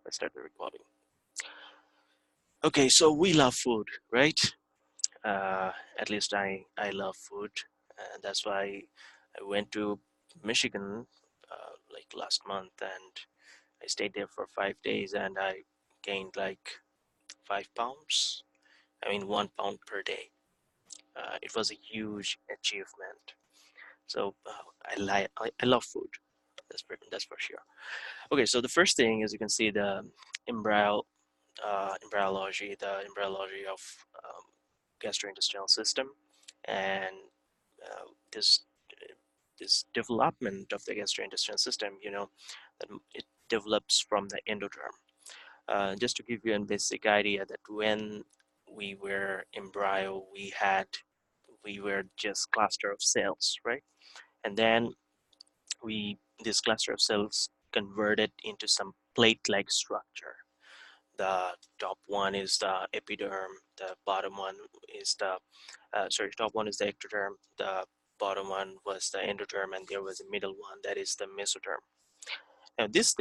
Let's start the recording. Okay, so we love food, right? At least I love food, and that's why I went to Michigan like last month, and I stayed there for 5 days, and I gained like 5 pounds. I mean, 1 pound per day. It was a huge achievement. So I love food. That's for sure. Okay, so the first thing is you can see the embryo embryology of gastrointestinal system, and uh, this this development of the gastrointestinal system, that it develops from the endoderm. Just to give you a basic idea that when we were embryo, we were just cluster of cells, right? And then we this cluster of cells converted into some plate-like structure. The top one is the epiderm, the bottom one is the top one is the ectoderm, the bottom one was the endoderm, and there was a middle one that is the mesoderm. Now this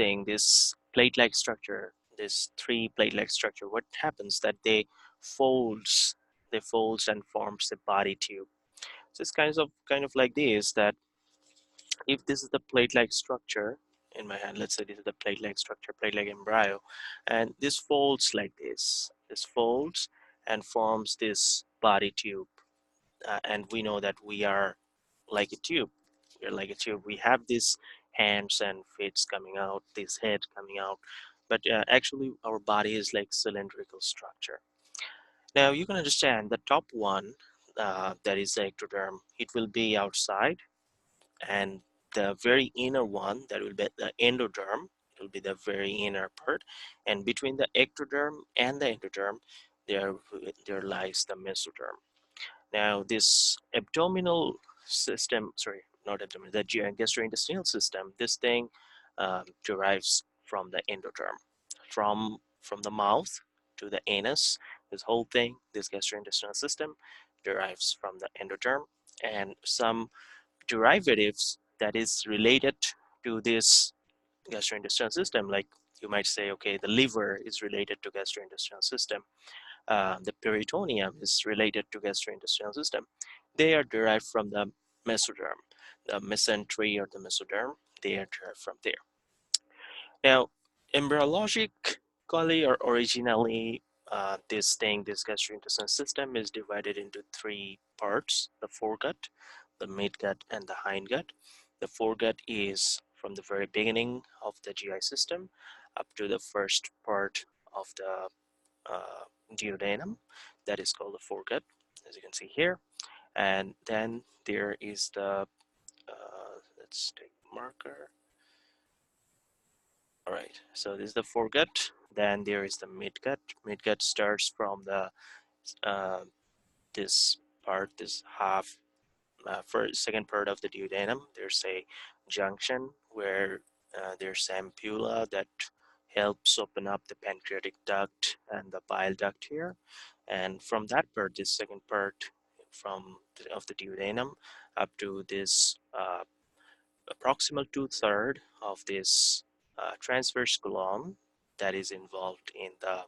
plate-like structure, this three plate-like structure, what happens that folds they folds and forms the body tube. So it's kind of like this, that if this is the plate-like structure in my hand, let's say this is the plate-like structure, plate-like embryo, and this folds like this folds and forms this body tube. And we know that we are like a tube. We're like a tube. We have these hands and feet coming out, this head coming out, but actually our body is like cylindrical structure. Now you can understand the top one, that is the ectoderm, it will be outside, and the very inner one, that will be the endoderm, it will be the very inner part, and between the ectoderm and the endoderm there there lies the mesoderm. Now this abdominal system, sorry, not abdominal, the gastrointestinal system, this thing derives from the endoderm, from the mouth to the anus. This whole thing, this gastrointestinal system, derives from the endoderm, and some derivatives that is related to this gastrointestinal system, like you might say, okay, the liver is related to gastrointestinal system, the peritoneum is related to gastrointestinal system. They are derived from the mesoderm, the mesentery or the mesoderm. They are derived from there. Now, embryologically or originally, this gastrointestinal system is divided into three parts: the foregut, the midgut, and the hindgut. The foregut is from the very beginning of the GI system up to the first part of the duodenum, that is called the foregut, as you can see here. And then there is the let's take marker. All right, so this is the foregut. Then there is the midgut. Midgut starts from the uh, this part, this half, first second part of the duodenum. There's a junction where there's ampulla that helps open up the pancreatic duct and the bile duct here. And from that part, this second part of the duodenum up to this proximal two-third of this transverse column that is involved in the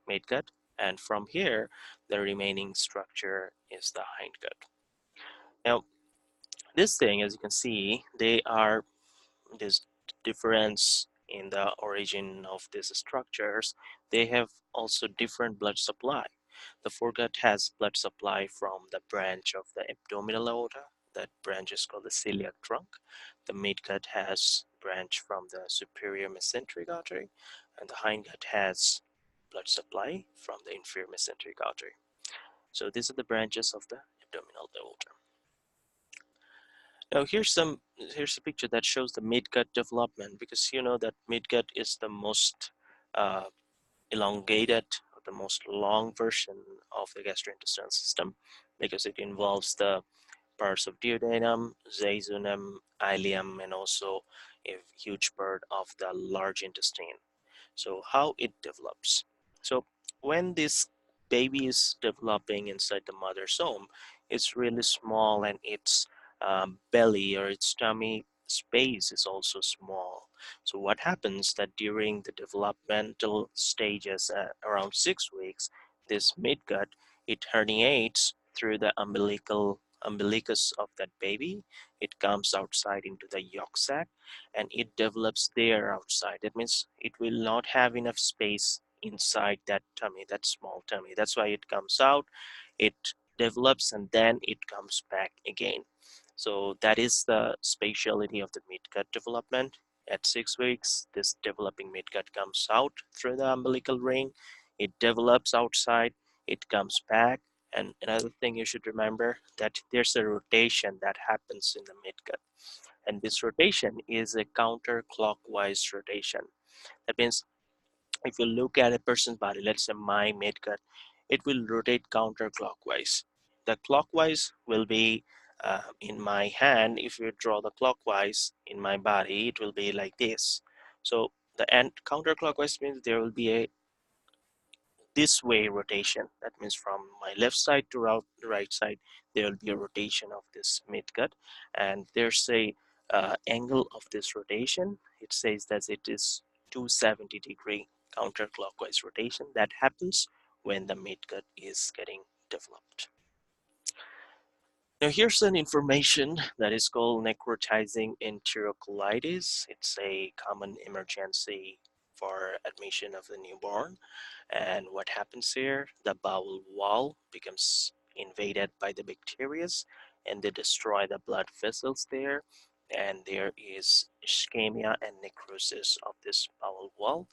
midgut, and from here the remaining structure is the hindgut. Now this thing, as you can see, they are this difference in the origin of these structures. They have also different blood supply. The foregut has blood supply from the branch of the abdominal aorta. That branch is called the celiac trunk. The midgut has branch from the superior mesenteric artery, and the hindgut has blood supply from the inferior mesenteric artery. So these are the branches of the abdominal aorta. Now here's a picture that shows the midgut development, because you know that midgut is the most uh, elongated, or the most long version of the gastrointestinal system, because it involves the parts of duodenum, jejunum, ileum, and also a huge part of the large intestine. So how it develops? So when this baby is developing inside the mother's womb, it's really small, and its belly or its tummy space is also small. So what happens that during the developmental stages around 6 weeks, this midgut, it herniates through the umbilicus of that baby. It comes outside into the yolk sac and it develops there outside. That means it will not have enough space inside that tummy, that small tummy. That's why it comes out, it develops, and then it comes back again. So that is the speciality of the midgut development. At 6 weeks, this developing midgut comes out through the umbilical ring. It develops outside, it comes back. And another thing you should remember that there's a rotation that happens in the midgut. And this rotation is a counterclockwise rotation. That means if you look at a person's body, let's say my midgut, it will rotate counterclockwise. The clockwise will be in my hand. If you draw the clockwise in my body, it will be like this. So the end counterclockwise means there will be a this way rotation. That means from my left side to right side, there will be a rotation of this midgut, and there's a angle of this rotation. It says that it is 270-degree counterclockwise rotation that happens when the midgut is getting developed. Now here's an information that is called necrotizing enterocolitis. It's a common emergency for admission of the newborn. And what happens here? The bowel wall becomes invaded by the bacteria and they destroy the blood vessels there. And there is ischemia and necrosis of this bowel wall.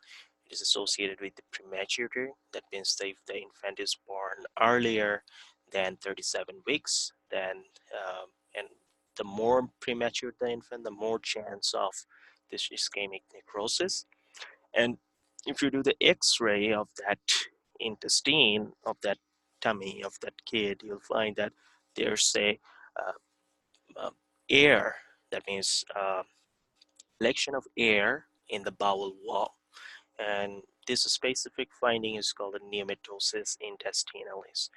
It is associated with the prematurity. That means that if the infant is born earlier than 37 weeks, then and the more premature the infant, the more chance of this ischemic necrosis. And if you do the x-ray of that intestine, of that tummy of that kid, you'll find that there's a uh, air, that means collection of air in the bowel wall. And this specific finding is called a pneumatosis intestinalis.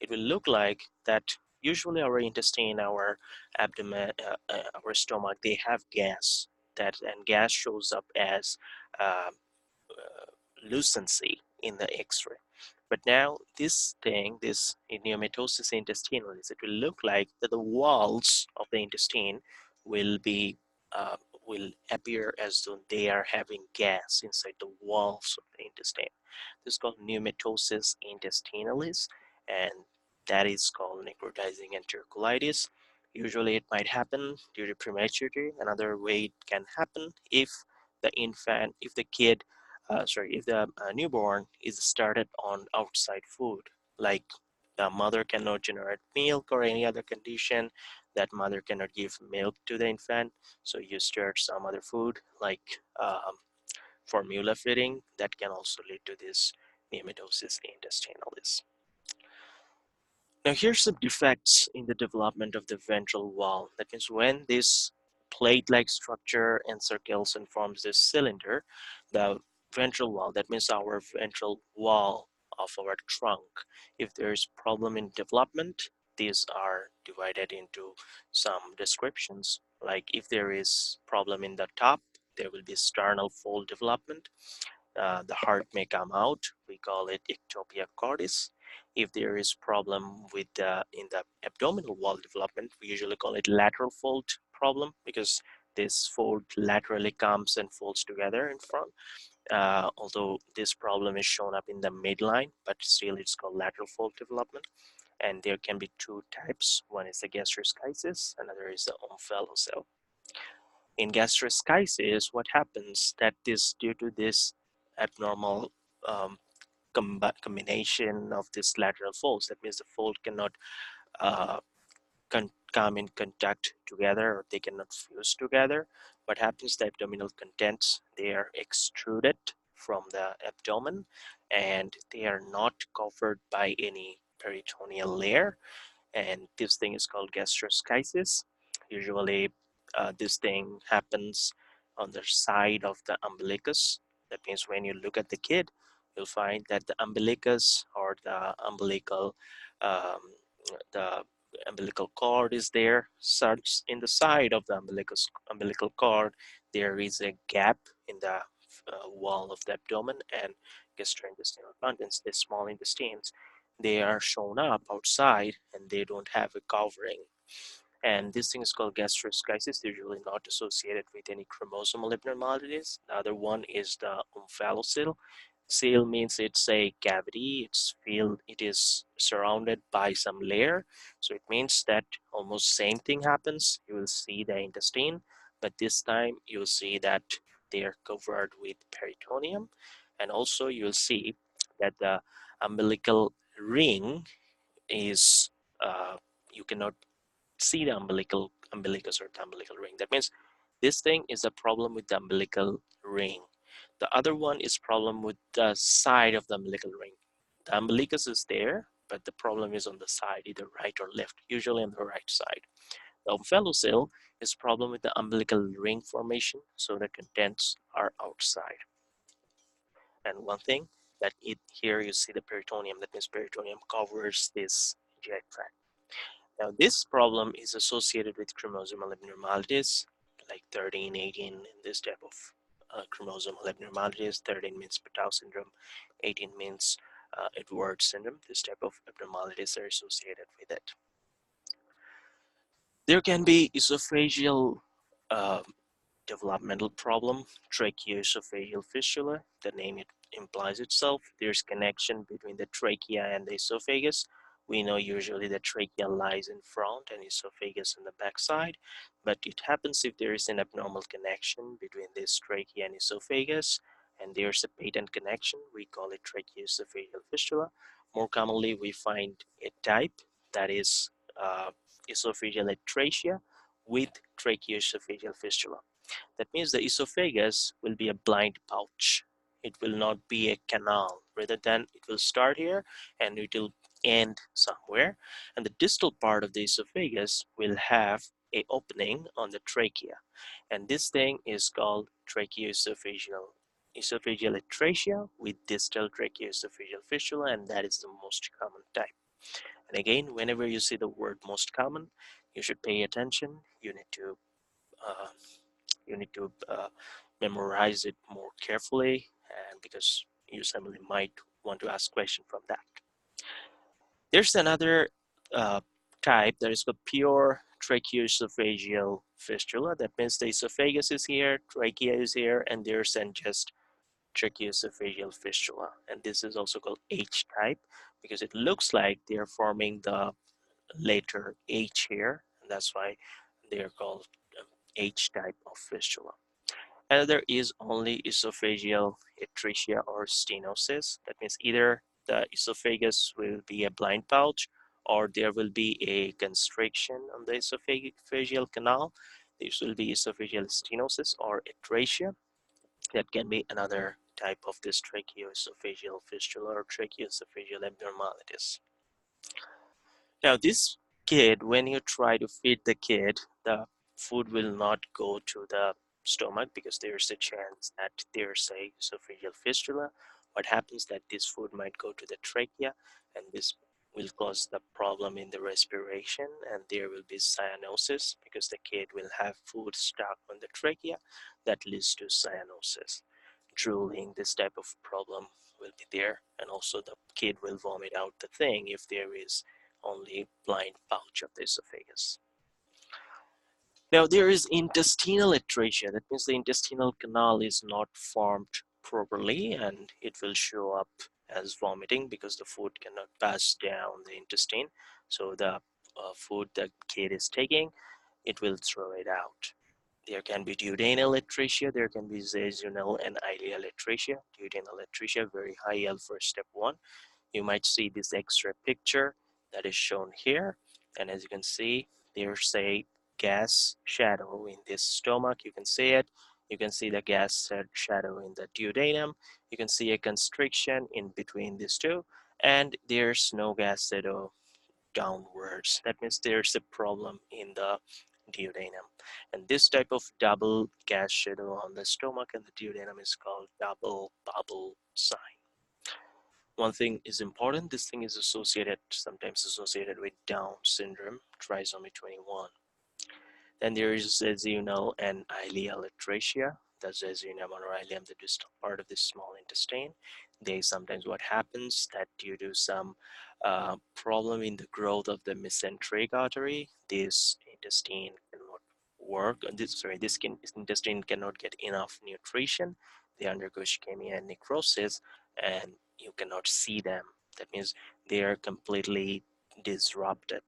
It will look like that usually our intestine, our abdomen, our stomach, they have gas, that and gas shows up as uh, lucency in the x-ray. But now this thing, this pneumatosis intestinalis, it will look like that the walls of the intestine will be uh, will appear as though they are having gas inside the walls of the intestine. This is called pneumatosis intestinalis, and that is called necrotizing enterocolitis. Usually it might happen due to prematurity. Another way it can happen if the infant, if the kid if the newborn is started on outside food, like the mother cannot generate milk or any other condition, that mother cannot give milk to the infant, so you start some other food like formula feeding, that can also lead to this pneumatosis intestinalis. Now here's some defects in the development of the ventral wall. That means when this plate-like structure encircles and forms this cylinder, the ventral wall, that means our ventral wall of our trunk, if there is problem in development, these are divided into some descriptions. Like if there is problem in the top, there will be sternal fold development. The heart may come out. We call it ectopia cordis. If there is problem with in the abdominal wall development, we usually call it lateral fold problem because this fold laterally comes and folds together in front. Although this problem is shown up in the midline, but still it's called lateral fold development. And there can be two types. One is the gastroschisis, another is the omphalocele. In gastroschisis, what happens that this due to this abnormal um, combination of this lateral folds, that means the fold cannot uh, come in contact together, or they cannot fuse together. What happens, the abdominal contents, they are extruded from the abdomen and they are not covered by any peritoneal layer, and this thing is called gastroschisis. Usually this thing happens on the side of the umbilicus. That means when you look at the kid, you'll find that the umbilicus or um, the umbilical cord is there. Such in the side of the umbilical cord, there is a gap in the wall of the abdomen, and gastrointestinal contents, the small intestines, they are shown up outside and they don't have a covering. And this thing is called gastroschisis. They're usually not associated with any chromosomal abnormalities. The other one is the omphalocele. Cell means it's a cavity. It is surrounded by some layer. So it means that almost same thing happens. You will see the intestine, but this time you'll see that they are covered with peritoneum. And also you'll see that the umbilical ring is you cannot see the umbilicus or the umbilical ring. That means this thing is a problem with the umbilical ring. The other one is problem with the side of the umbilical ring. The umbilicus is there, but the problem is on the side, either right or left, usually on the right side. The omphalocele is problem with the umbilical ring formation, so the contents are outside. And one thing that here you see the peritoneum, that means peritoneum covers this GI tract. Now, this problem is associated with chromosomal abnormalities like 13, 18, and this type of chromosomal abnormalities. 13 means Patau syndrome, 18 means Edwards syndrome. This type of abnormalities are associated with it. There can be esophageal uh, developmental problem, tracheoesophageal fistula. The name it implies itself. There's connection between the trachea and the esophagus. We know usually the trachea lies in front and esophagus on the backside, but it happens if there is an abnormal connection between this trachea and esophagus, and there's a patent connection. We call it tracheoesophageal fistula. More commonly, we find a type that is esophageal atrasia with tracheoesophageal fistula. That means the esophagus will be a blind pouch. It will not be a canal. Rather than it will start here and it will end somewhere. And the distal part of the esophagus will have a opening on the trachea. And this thing is called tracheoesophageal atrasia with distal tracheoesophageal fistula, and that is the most common type. And again, whenever you see the word most common, you should pay attention. Uh, you need to memorize it more carefully, and because you simply might want to ask question from that. There's another uh, type that is called pure tracheoesophageal fistula. That means the esophagus is here, trachea is here, and there's then just tracheoesophageal fistula. And this is also called H type because it looks like they're forming the letter H here, and that's why they're called H type of fistula. Another is only esophageal atresia or stenosis. That means either the esophagus will be a blind pouch or there will be a constriction on the esophageal canal. This will be esophageal stenosis or atresia. That can be another type of this tracheoesophageal fistula or tracheoesophageal abnormalities. Now, this kid, when you try to feed the kid, the food will not go to the stomach because there's a chance that there's a esophageal fistula. What happens that this food might go to the trachea, and this will cause the problem in the respiration, and there will be cyanosis because the kid will have food stuck on the trachea that leads to cyanosis. Drooling, this type of problem will be there, and also the kid will vomit out the thing if there is only blind pouch of the esophagus. Now there is intestinal atresia. That means the intestinal canal is not formed properly and it will show up as vomiting because the food cannot pass down the intestine. So the food the kid is taking, it will throw it out. There can be duodenal atresia, there can be jejunal and ileal atresia. Duodenal atresia, very high L for step 1. You might see this X-ray picture that is shown here, and as you can see, there's a gas shadow in this stomach. You can see it. You can see the gas shadow in the duodenum. You can see a constriction in between these two, and there's no gas shadow downwards. That means there's a problem in the duodenum. And this type of double gas shadow on the stomach and the duodenum is called double bubble sign. One thing is important, this thing is sometimes associated with Down syndrome, trisomy 21. Then there is, as you know, an ileal atresia. That's, as you know, or ileum, the distal part of the small intestine. They sometimes, what happens that due to some problem in the growth of the mesenteric artery, this intestine cannot work. This intestine cannot get enough nutrition. They undergo ischemia and necrosis, and you cannot see them. That means they are completely disrupted.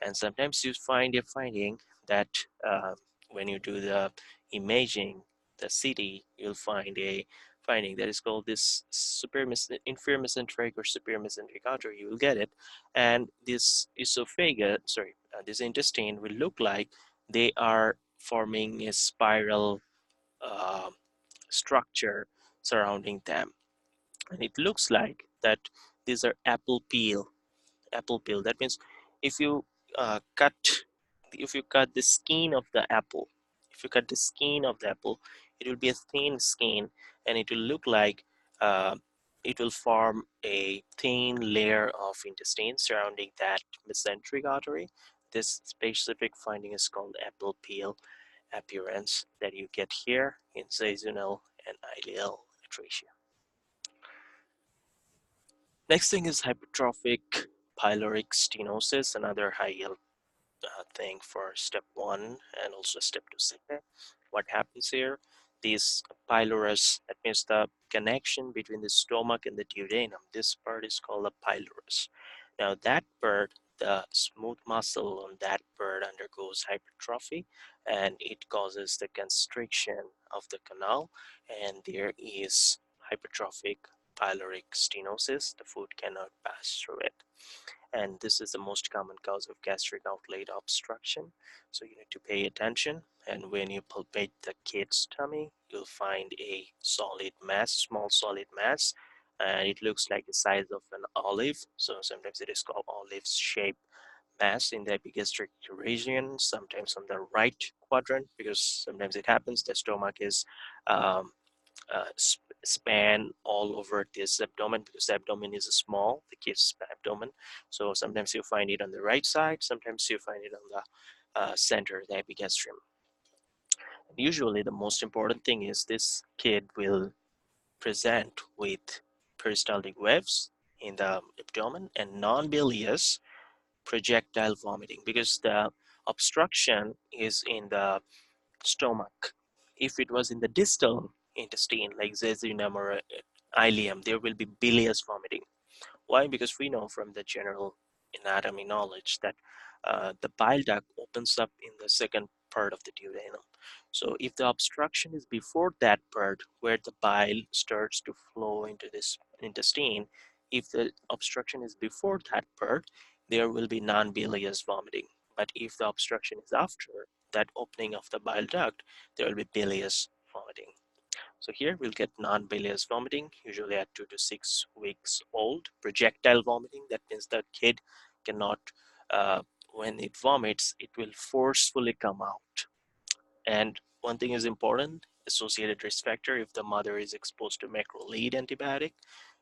And sometimes you find a finding that uh, when you do the imaging, the CT, you'll find a finding that is called this inferior mesenteric or superior mesenteric artery. You will get it, and this esophagus, this intestine will look like they are forming a spiral uh, structure surrounding them, and it looks like that these are apple peel. That means if you cut the skin of the apple, it will be a thin skin, and it will look like uh, it will form a thin layer of intestine surrounding that mesenteric artery. This specific finding is called apple peel appearance that you get here in seasonal and ileal atresia. Next thing is hypertrophic pyloric stenosis, another high yield thing for step 1 and also step 2. What happens here? This pylorus, that means the connection between the stomach and the duodenum, this part is called a pylorus. Now that part, the smooth muscle on that part undergoes hypertrophy, and it causes the constriction of the canal, and there is hypertrophic pyloric stenosis. The food cannot pass through it, and this is the most common cause of gastric outlet obstruction, so you need to pay attention. And when you palpate the kid's tummy, you'll find a small solid mass, and it looks like the size of an olive, so sometimes it is called olive shaped mass in the epigastric region, sometimes on the right quadrant, because sometimes it happens the stomach is um, span all over this abdomen, because the abdomen is small, the kid's abdomen. So sometimes you find it on the right side, sometimes you find it on the center, the epigastrium. And usually the most important thing is this kid will present with peristaltic waves in the abdomen and non-bilious projectile vomiting, because the obstruction is in the stomach. If it was in the distal intestine, like jejunum or ileum, there will be bilious vomiting. Why? Because we know from the general anatomy knowledge that the bile duct opens up in the second part of the duodenum. So if the obstruction is before that part where the bile starts to flow into this intestine, if the obstruction is before that part, there will be non-bilious vomiting. But if the obstruction is after that opening of the bile duct, there will be bilious vomiting. So here we'll get non-bilious vomiting, usually at 2 to 6 weeks old. Projectile vomiting, that means the kid cannot, when it vomits, it will forcefully come out. And one thing is important, associated risk factor if the mother is exposed to macrolide antibiotic.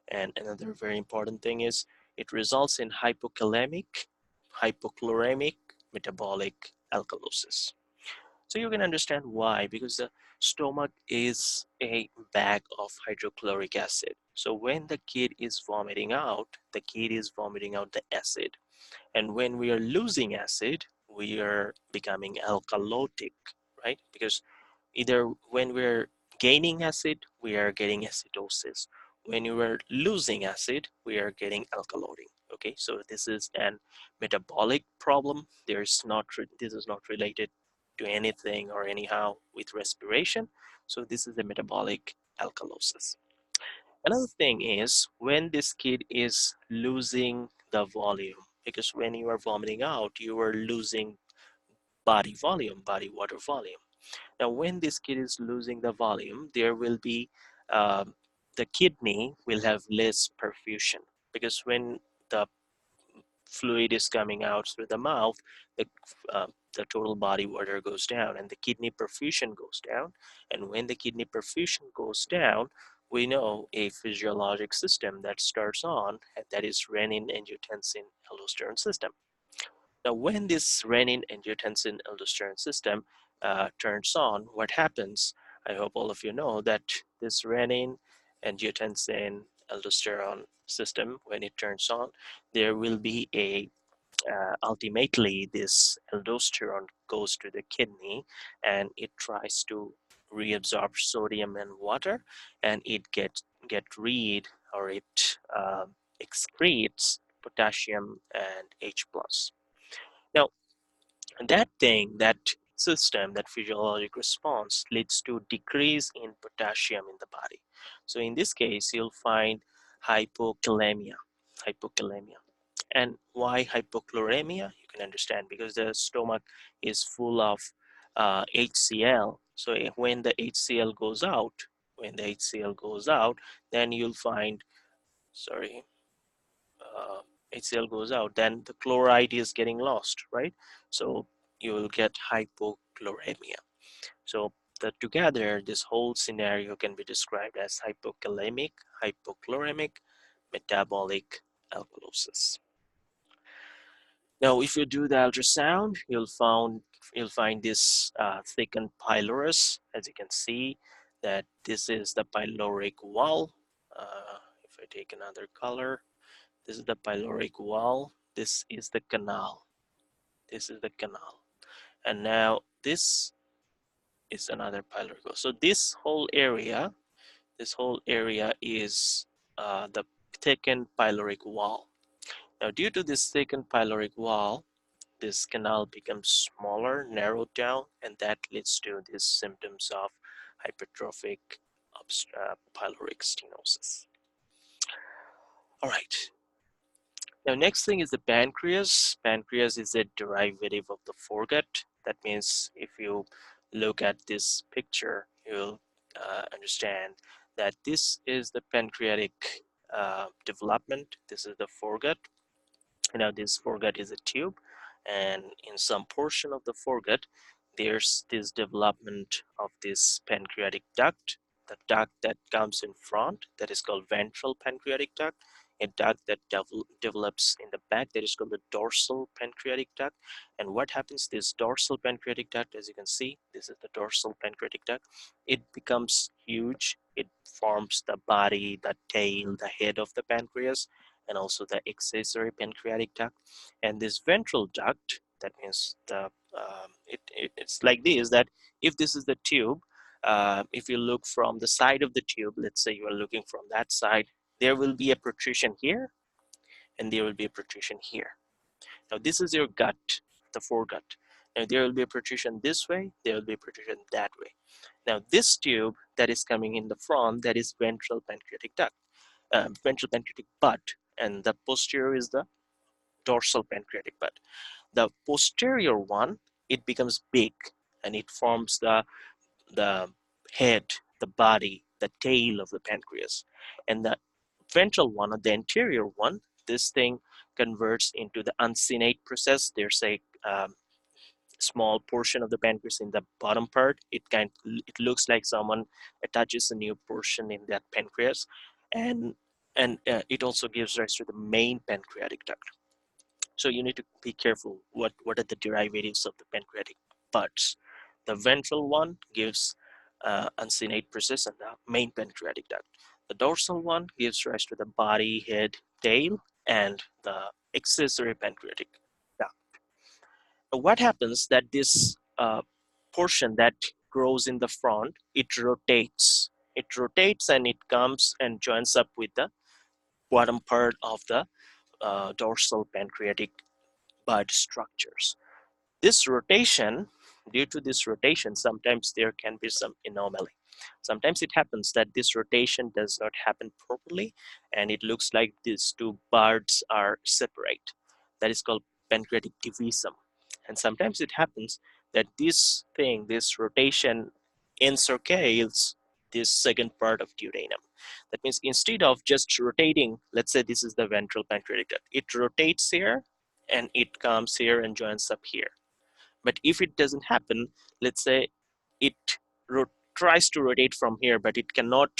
And another very important thing is it results in hypokalemic, hypochloremic metabolic alkalosis. So you can understand why, because the stomach is a bag of hydrochloric acid. So when the kid is vomiting out, the kid is vomiting out the acid. And when we are losing acid, we are becoming alkalotic, right? Because either when we're gaining acid, we are getting acidosis. When you are losing acid, we are getting alkalotic. Okay, so this is an metabolic problem. This is not related to anything or anyhow with respiration. So this is a metabolic alkalosis. Another thing is when this kid is losing the volume, because when you are vomiting out, you are losing body volume, body water volume. Now, when this kid is losing the volume, there will be the kidney will have less perfusion, because when the fluid is coming out through the mouth, the uh, the total body water goes down and the kidney perfusion goes down. And when the kidney perfusion goes down, we know a physiologic system that starts on, and that is renin, angiotensin, aldosterone system. Now, when this renin-angiotensin-aldosterone system turns on, what happens? I hope all of you know that this renin-angiotensin-aldosterone system, when it turns on, there will be a ultimately this aldosterone goes to the kidney and it tries to reabsorb sodium and water, and it get rid or it excretes potassium and H plus. Now that system, that physiologic response leads to decrease in potassium in the body. So in this case you'll find hypokalemia. hypokalemia and why hypochloremia? You can understand because the stomach is full of HCl. So when the HCl goes out, then you'll find, sorry, uh, HCl goes out, then the chloride is getting lost, right? So you will get hypochloremia. So together, this whole scenario can be described as hypokalemic, hypochloremic, metabolic alkalosis. Now, if you do the ultrasound, you'll find this thickened pylorus. As you can see, that this is the pyloric wall. If I take another color, this is the pyloric wall. This is the canal. This is the canal. And now this is another pyloric wall. So this whole area is the thickened pyloric wall. Now, due to this thickened pyloric wall, this canal becomes smaller, narrowed down, and that leads to these symptoms of hypertrophic pyloric stenosis. All right. Now, next thing is the pancreas. Pancreas is a derivative of the foregut. That means if you look at this picture, you'll understand that this is the pancreatic development. This is the foregut. Now this foregut is a tube, and in some portion of the foregut there's this development of this pancreatic duct. The duct that comes in front, that is called ventral pancreatic duct. A duct that develops in the back, that is called the dorsal pancreatic duct. And what happens, this dorsal pancreatic duct, as you can see, this is the dorsal pancreatic duct, it becomes huge. It forms the body, the tail, the head of the pancreas, and also the accessory pancreatic duct. And this ventral duct, that means it's like this, that if this is the tube, if you look from the side of the tube, let's say you are looking from that side, there will be a protrusion here and there will be a protrusion here. Now this is your gut, the foregut. Now there will be a protrusion this way, there will be a protrusion that way. Now this tube that is coming in the front, that is ventral pancreatic duct, ventral pancreatic bud, and the posterior is the dorsal pancreatic bud. The posterior one, it becomes big and it forms the head, the body, the tail of the pancreas. And the ventral one, or the anterior one, this thing converts into the uncinate process. There's a small portion of the pancreas in the bottom part. It looks like someone attaches a new portion in that pancreas, and it also gives rise to the main pancreatic duct. So you need to be careful what are the derivatives of the pancreatic buds. The ventral one gives uncinate process and the main pancreatic duct. The dorsal one gives rise to the body, head, tail, and the accessory pancreatic duct. What happens that this portion that grows in the front, it rotates. It rotates and it comes and joins up with the bottom part of the dorsal pancreatic bud structures. This rotation, due to this rotation, sometimes there can be some anomaly. Sometimes it happens that this rotation does not happen properly and it looks like these two buds are separate. That is called pancreatic divisum. And sometimes it happens that this rotation encircles this second part of duodenum. That means instead of just rotating, let's say this is the ventral pancreatic duct, it rotates here and it comes here and joins up here. But if it doesn't happen, let's say it tries to rotate from here, but it cannot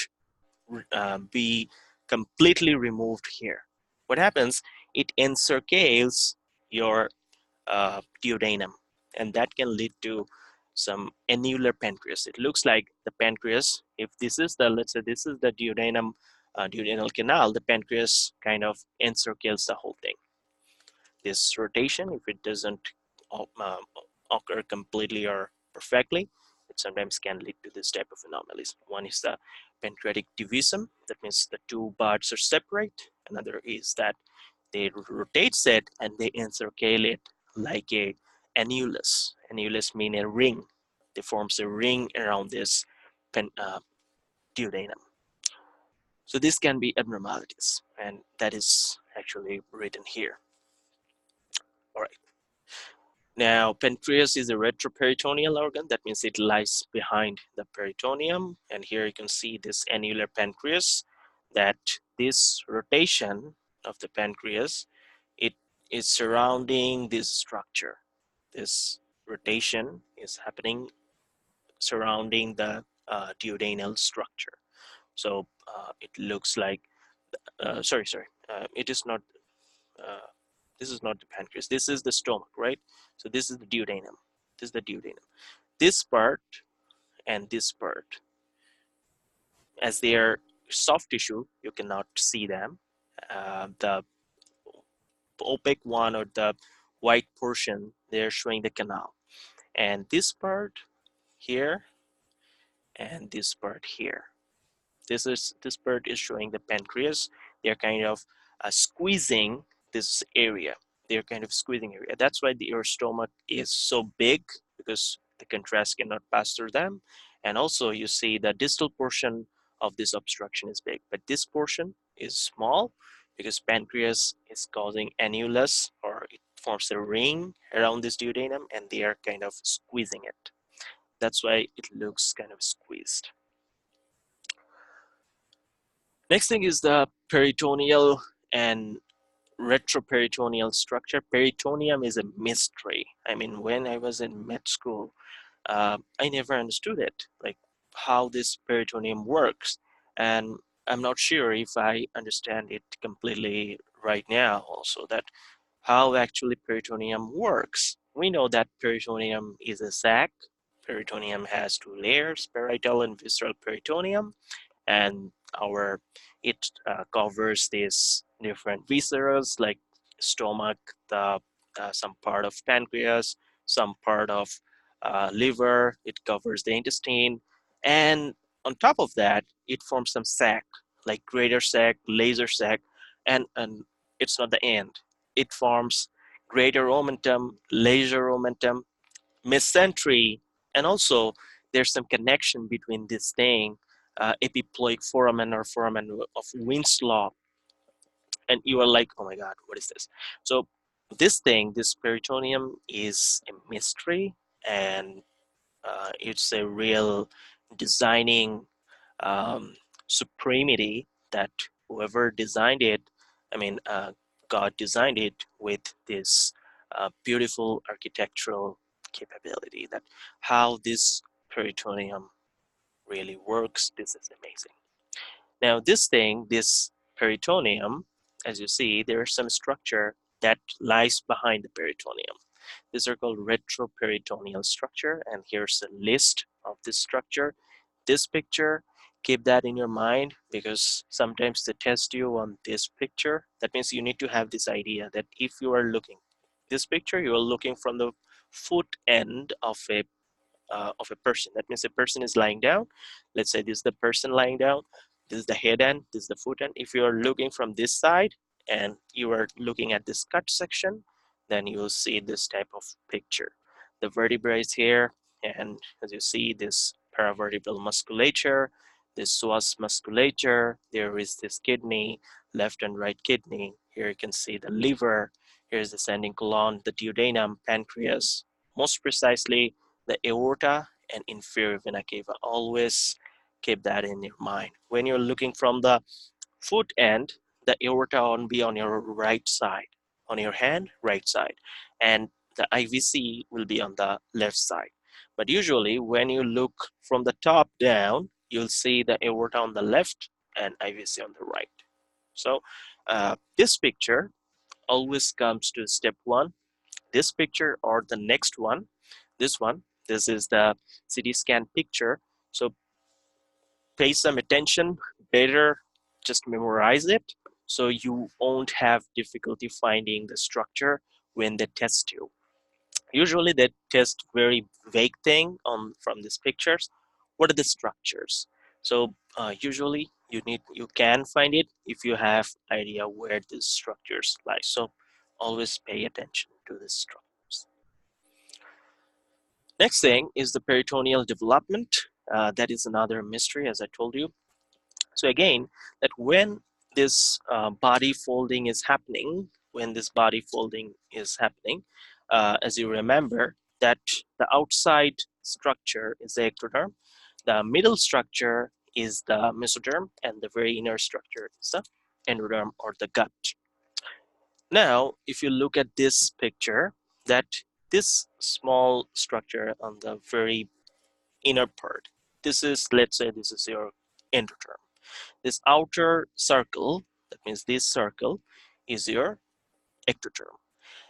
be completely removed here. What happens? It encircles your duodenum, and that can lead to some annular pancreas. It looks like the pancreas. If this is the, let's say this is the duodenum, duodenal canal, the pancreas kind of encircles the whole thing. This rotation, if it doesn't occur completely or perfectly, it sometimes can lead to this type of anomalies. One is the pancreatic divisum, that means the two buds are separate. Another is that they rotate it and they encircle it like a annulus. Annulus mean a ring. They forms a ring around this duodenum. So this can be abnormalities, and that is actually written here. All right. Now, pancreas is a retroperitoneal organ. That means it lies behind the peritoneum. And here you can see this annular pancreas, that this rotation of the pancreas, it is surrounding this structure. This rotation is happening surrounding the duodenal structure. So it looks like, it is not, uh, this is not the pancreas. This is the stomach, right? So this is the duodenum. This is the duodenum. This part and this part, as they are soft tissue, you cannot see them. The opaque one, or the white portion, they're showing the canal. And this part here and this part here. This part is showing the pancreas. They're kind of squeezing this area. They're kind of squeezing area. That's why your stomach is so big, because the contrast cannot pass through them. And also you see the distal portion of this obstruction is big, but this portion is small because pancreas is causing annulus, or it forms a ring around this duodenum, and they are kind of squeezing it. That's why it looks kind of squeezed. Next thing is the peritoneal and retroperitoneal structure. Peritoneum is a mystery. I mean, when I was in med school, I never understood it, like how this peritoneum works. And I'm not sure if I understand it completely right now also, that how actually peritoneum works. We know that peritoneum is a sac. Peritoneum has two layers, parietal and visceral peritoneum, and our it covers these different viscerals like stomach, the some part of pancreas, some part of liver. It covers the intestine, and on top of that, it forms some sac like greater sac, laser sac, and it's not the end. It forms greater omentum, laser omentum, mesentery, and also there's some connection between this thing, epiploic foramen or foramen of Winslow, and you are like, oh my God, what is this? So this thing, this peritoneum, is a mystery, and it's a real designing supremacy that whoever designed it, I mean, God designed it with this beautiful architectural capability. That how this peritoneum really works. This is amazing. Now, this thing, this peritoneum, as you see, there is some structure that lies behind the peritoneum. These are called retroperitoneal structure, and here's a list of this structure. This picture, keep that in your mind, because sometimes they test you on this picture. That means you need to have this idea that if you are looking this picture, you are looking from the foot end of a person. That means a person is lying down. Let's say this is the person lying down. This is the head end. This is the foot end. If you are looking from this side and you are looking at this cut section, then you will see this type of picture. The vertebra is here, and as you see, this paravertebral musculature, this psoas musculature, there is this kidney, left and right kidney. Here you can see the liver. Here's the ascending colon, the duodenum, pancreas. Most precisely, the aorta and inferior vena cava. Always keep that in your mind. When you're looking from the foot end, the aorta will be on your right side. On your hand, right side. And the IVC will be on the left side. But usually when you look from the top down, you'll see the aorta on the left and IVC on the right. So this picture always comes to step one. this picture or the next one, this one. This is the CT scan picture. So pay some attention, better just memorize it so you won't have difficulty finding the structure when they test you. Usually they test very vague thing on from these pictures. What are the structures? So usually you can find it if you have idea where these structures lie. So always pay attention to these structures. Next thing is the peritoneal development. That is another mystery, as I told you. So again, that when this body folding is happening, as you remember, that the outside structure is the ectoderm, the middle structure is the mesoderm, and the very inner structure is the endoderm or the gut. Now, if you look at this picture, that this small structure on the very inner part, this is, let's say this is your endoderm. This outer circle, that means this circle, is your ectoderm.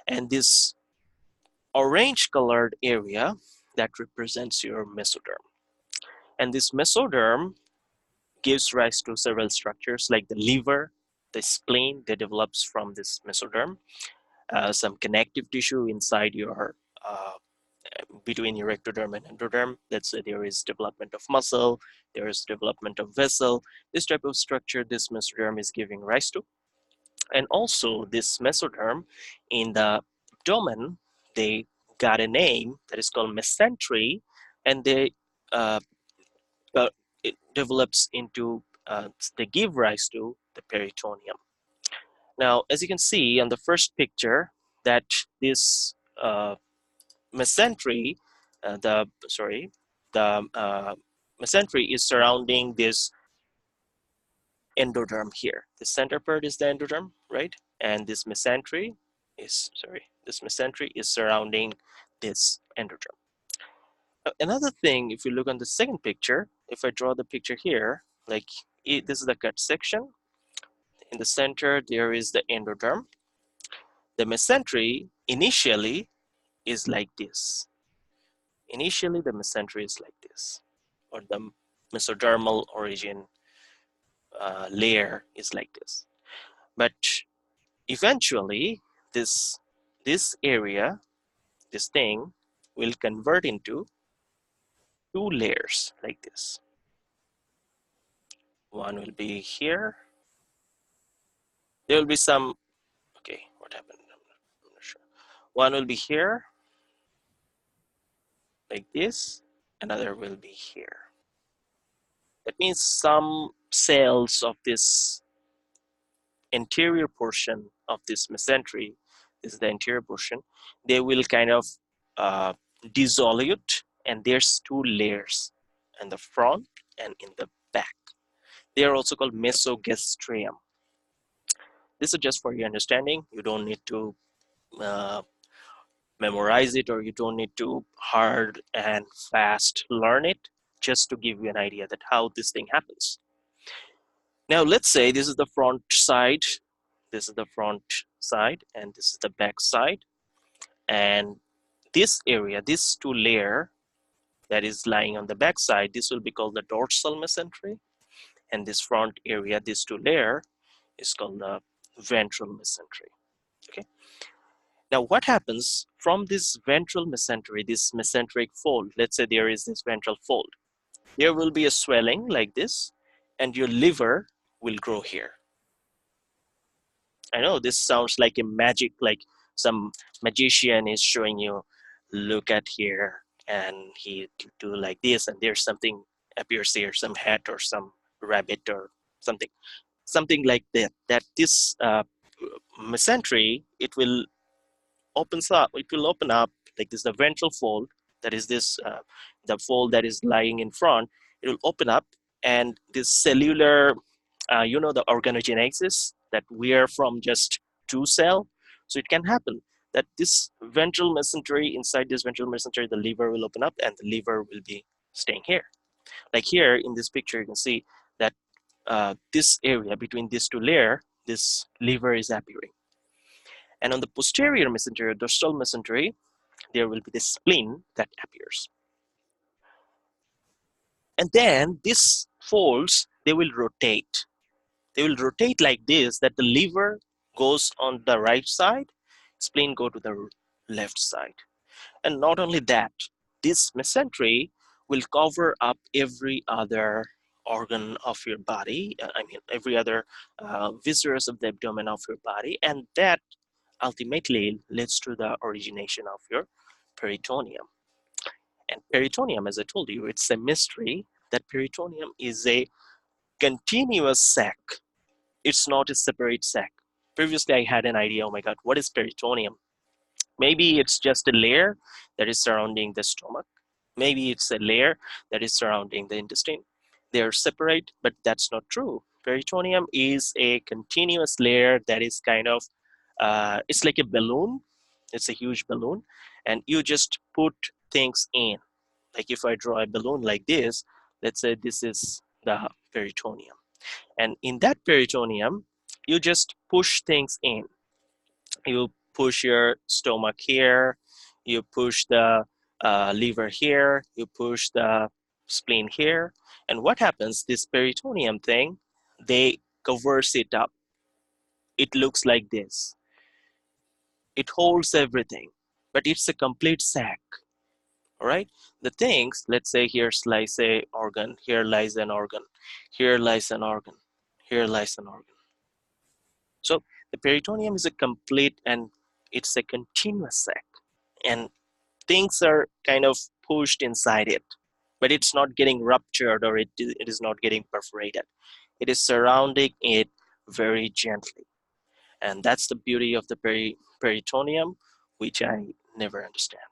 And this orange colored area, that represents your mesoderm. And this mesoderm gives rise to several structures like the liver, the spleen that develops from this mesoderm, some connective tissue inside your between your ectoderm and endoderm. Let's say there is development of muscle, there is development of vessel. This type of structure this mesoderm is giving rise to. And also this mesoderm in the abdomen, they got a name that is called mesentery, and uh, uh, it develops into, they give rise to the peritoneum. Now, as you can see on the first picture, that this mesentery, the mesentery is surrounding this endoderm here. The center part is the endoderm, right? And this mesentery is surrounding this endoderm. Another thing, if you look on the second picture, if I draw the picture here, like this is the gut section. In the center, there is the endoderm. The mesentery initially is like this. Initially, the mesentery is like this, or the mesodermal origin layer is like this. But eventually, this area, this thing, will convert into two layers like this. One will be here. There will be some, okay, what happened? I'm not sure. One will be here, like this. Another will be here. That means some cells of this anterior portion of this mesentery, this is the anterior portion, they will kind of dissolute, and there's two layers in the front and in the back. They are also called mesogastrium. This is just for your understanding. You don't need to memorize it, or you don't need to hard and fast learn it, just to give you an idea that how this thing happens. Now let's say this is the front side, this is the front side, and this is the back side, and this area, this two layer that is lying on the back side, this will be called the dorsal mesentery, and this front area, this two layer, is called the ventral mesentery. Okay. Now what happens from this ventral mesentery, this mesenteric fold, let's say there is this ventral fold, there will be a swelling like this, and your liver will grow here. I know this sounds like a magic, like some magician is showing you, look at here, and he do like this, and there's something appears here, some hat or some rabbit or something like that. That this mesentery, it will open up like this, the ventral fold, that is this the fold that is lying in front, it will open up, and this cellular the organogenesis, that we are from just two cell. So it can happen that this ventral mesentery, inside this ventral mesentery, the liver will open up, and the liver will be staying here. Like here in this picture, you can see that this area between these two layers, this liver is appearing. And on the posterior mesentery, dorsal mesentery, there will be the spleen that appears. And then these folds, they will rotate. They will rotate like this, that the liver goes on the right side, spleen go to the left side. And not only that, this mesentery will cover up every other organ of your body, I mean, every other viscera of the abdomen of your body, and that ultimately leads to the origination of your peritoneum. And peritoneum, as I told you, it's a mystery. That peritoneum is a continuous sac. It's not a separate sac. Previously, I had an idea, oh my God, what is peritoneum? Maybe it's just a layer that is surrounding the stomach. Maybe it's a layer that is surrounding the intestine. They are separate, but that's not true. Peritoneum is a continuous layer that is kind of, it's like a balloon. It's a huge balloon, and you just put things in. Like if I draw a balloon like this, let's say this is the peritoneum. And in that peritoneum, you just push things in. You push your stomach here, you push the liver here, you push the spleen here. And what happens, this peritoneum thing, they covers it up. It looks like this. It holds everything, but it's a complete sac. All right, the things, let's say here lies a organ, here lies an organ, here lies an organ, here lies an organ. So the peritoneum is a complete and it's a continuous sac, and things are kind of pushed inside it, but it's not getting ruptured, or it is not getting perforated. It is surrounding it very gently, and that's the beauty of the peritoneum, which I never understand.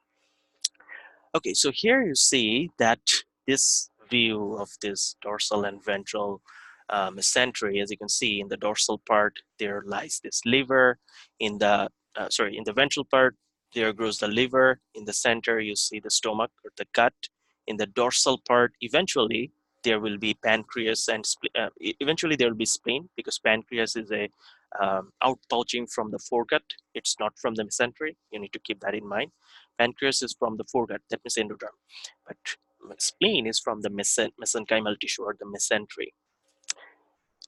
Okay, so here you see that this view of this dorsal and ventral mesentery, as you can see in the dorsal part, there lies this liver. In the, in the ventral part, there grows the liver. In the center, you see the stomach or the gut. In the dorsal part, eventually, there will be pancreas and eventually there will be spleen, because pancreas is a outpouching from the foregut. It's not from the mesentery. You need to keep that in mind. Pancreas is from the foregut, that means endoderm. But spleen is from the mesenchymal tissue or the mesentery.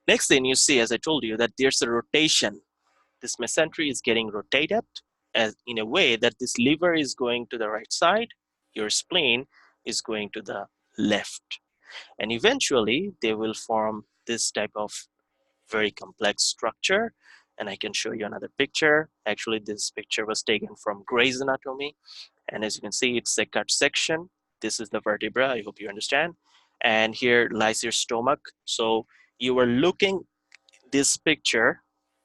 Next thing you see, as I told you, that there's a rotation. This mesentery is getting rotated as in a way that this liver is going to the right side, your spleen is going to the left. And eventually they will form this type of very complex structure. And I can show you another picture. Actually, this picture was taken from Gray's Anatomy. And as you can see, it's a cut section. This is the vertebra, I hope you understand. And here lies your stomach. So you are looking this picture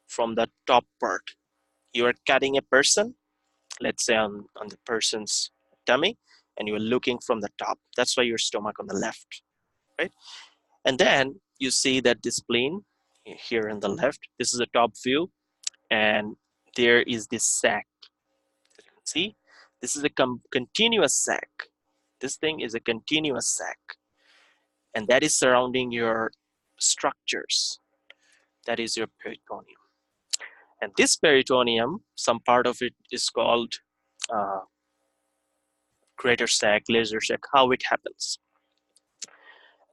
from the top part. You are cutting a person, let's say on the person's tummy, and you are looking from the top. That's why your stomach on the left, right? And then you see that this spleen here on the left, this is a top view, and there is this sac. As you can see, this is a continuous sac. This thing is a continuous sac, and that is surrounding your structures. That is your peritoneum. And this peritoneum, some part of it is called uh, greater sac, lesser sac, how it happens.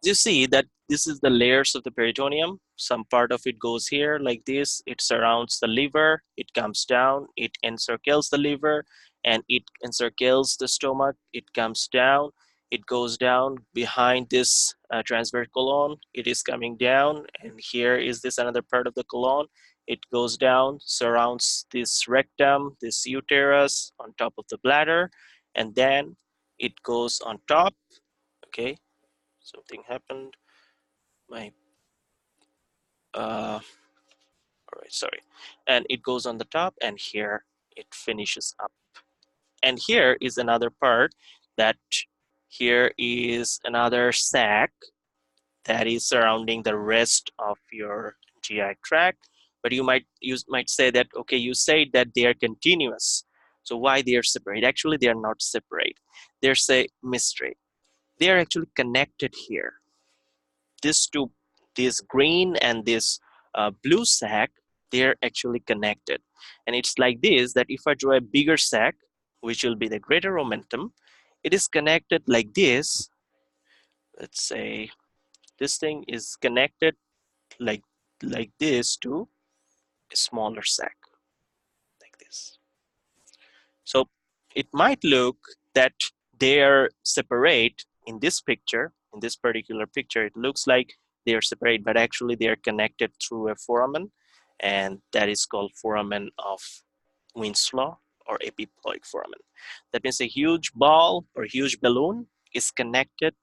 You see that this is the layers of the peritoneum. Some part of it goes here like this. It surrounds the liver. It comes down. It encircles the liver, and it encircles the stomach. It comes down. It goes down behind this transverse colon. It is coming down, and here is this another part of the colon. It goes down, surrounds this rectum, this uterus on top of the bladder, and then it goes on top. Okay, something happened. My all right, sorry. And it goes on the top, and here it finishes up. And here is another part, that here is another sac that is surrounding the rest of your GI tract. But you might say that, okay, you say that they are continuous, so why they are separate? Actually, they are not separate. There's a mystery. They are actually connected here. This green and this blue sac, they're actually connected. And it's like this, that if I draw a bigger sac, which will be the greater momentum, it is connected like this. Let's say this thing is connected like this to a smaller sac, like this. So it might look that they are separate in this picture. In this particular picture, it looks like they are separate, but actually they are connected through a foramen, and that is called foramen of Winslow or epiploic foramen. That means a huge ball or huge balloon is connected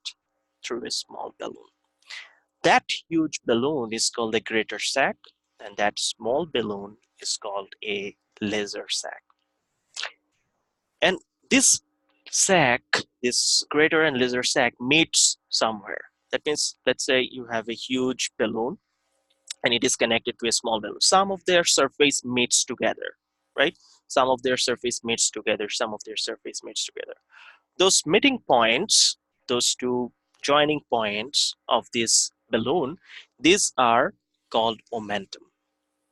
through a small balloon. That huge balloon is called a greater sac, and that small balloon is called a lesser sac. And this sac, this greater and lesser sac, meets somewhere. That means, let's say you have a huge balloon and it is connected to a small balloon. Some of their surface meets together, right? Some of their surface meets together, some of their surface meets together. Those meeting points, those two joining points of this balloon, these are called momentum.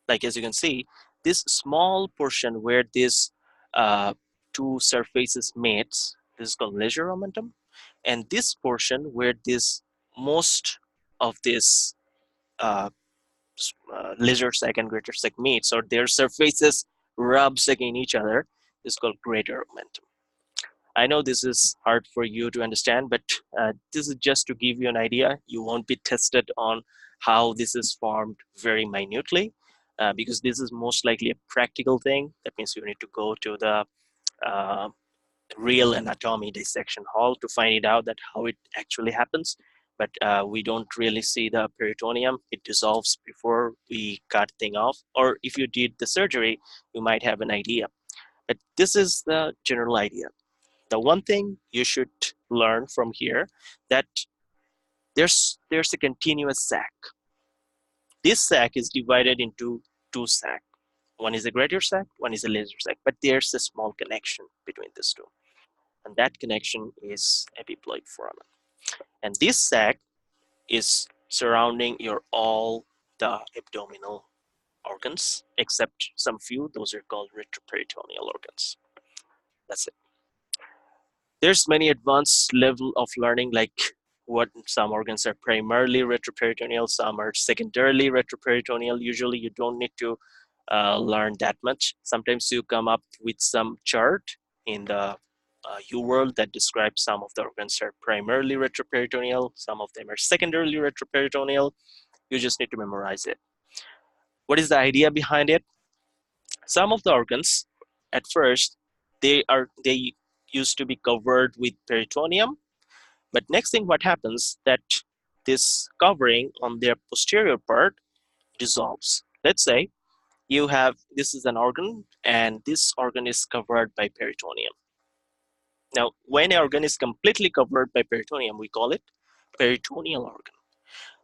Like as you can see, this small portion where this two surfaces meets, this is called leisure momentum, and this portion where this most of this uh, leisure sec and greater sec meets, or their surfaces rubs against each other, is called greater momentum. I know this is hard for you to understand, but this is just to give you an idea. You won't be tested on how this is formed very minutely, because this is most likely a practical thing. That means you need to go to the uh, real anatomy dissection hall to find it out that how it actually happens. But we don't really see the peritoneum. It dissolves before we cut thing off. Or if you did the surgery, you might have an idea. But this is the general idea. The one thing you should learn from here, that there's a continuous sac. This sac is divided into two sac. One is a greater sac, one is a lesser sac, but there's a small connection between these two. And that connection is epiploic foramen. And this sac is surrounding your all the abdominal organs, except some few, those are called retroperitoneal organs. That's it. There's many advanced level of learning, like what some organs are primarily retroperitoneal, some are secondarily retroperitoneal. Usually you don't need to learn that much. Sometimes you come up with some chart in the UWorld that describes some of the organs are primarily retroperitoneal, some of them are secondarily retroperitoneal. You just need to memorize it. What is the idea behind it? Some of the organs, at first, they used to be covered with peritoneum, but next thing what happens, that this covering on their posterior part dissolves. Let's say you have, this is an organ, and this organ is covered by peritoneum. Now, when an organ is completely covered by peritoneum, we call it peritoneal organ.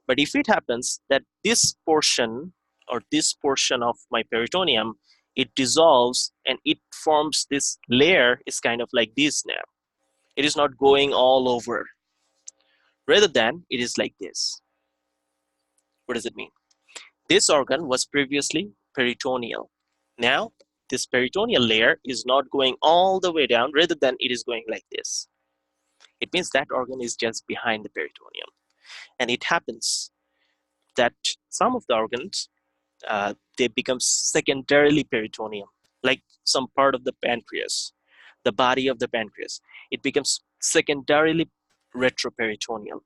But if it happens that this portion or this portion of my peritoneum, it dissolves and it forms this layer, is kind of like this now. It is not going all over. Rather than it is like this. What does it mean? This organ was previously peritoneal. Now, this peritoneal layer is not going all the way down, rather than it is going like this. It means that organ is just behind the peritoneum. And it happens that some of the organs, they become secondarily peritoneum, like some part of the pancreas, the body of the pancreas. It becomes secondarily retroperitoneal.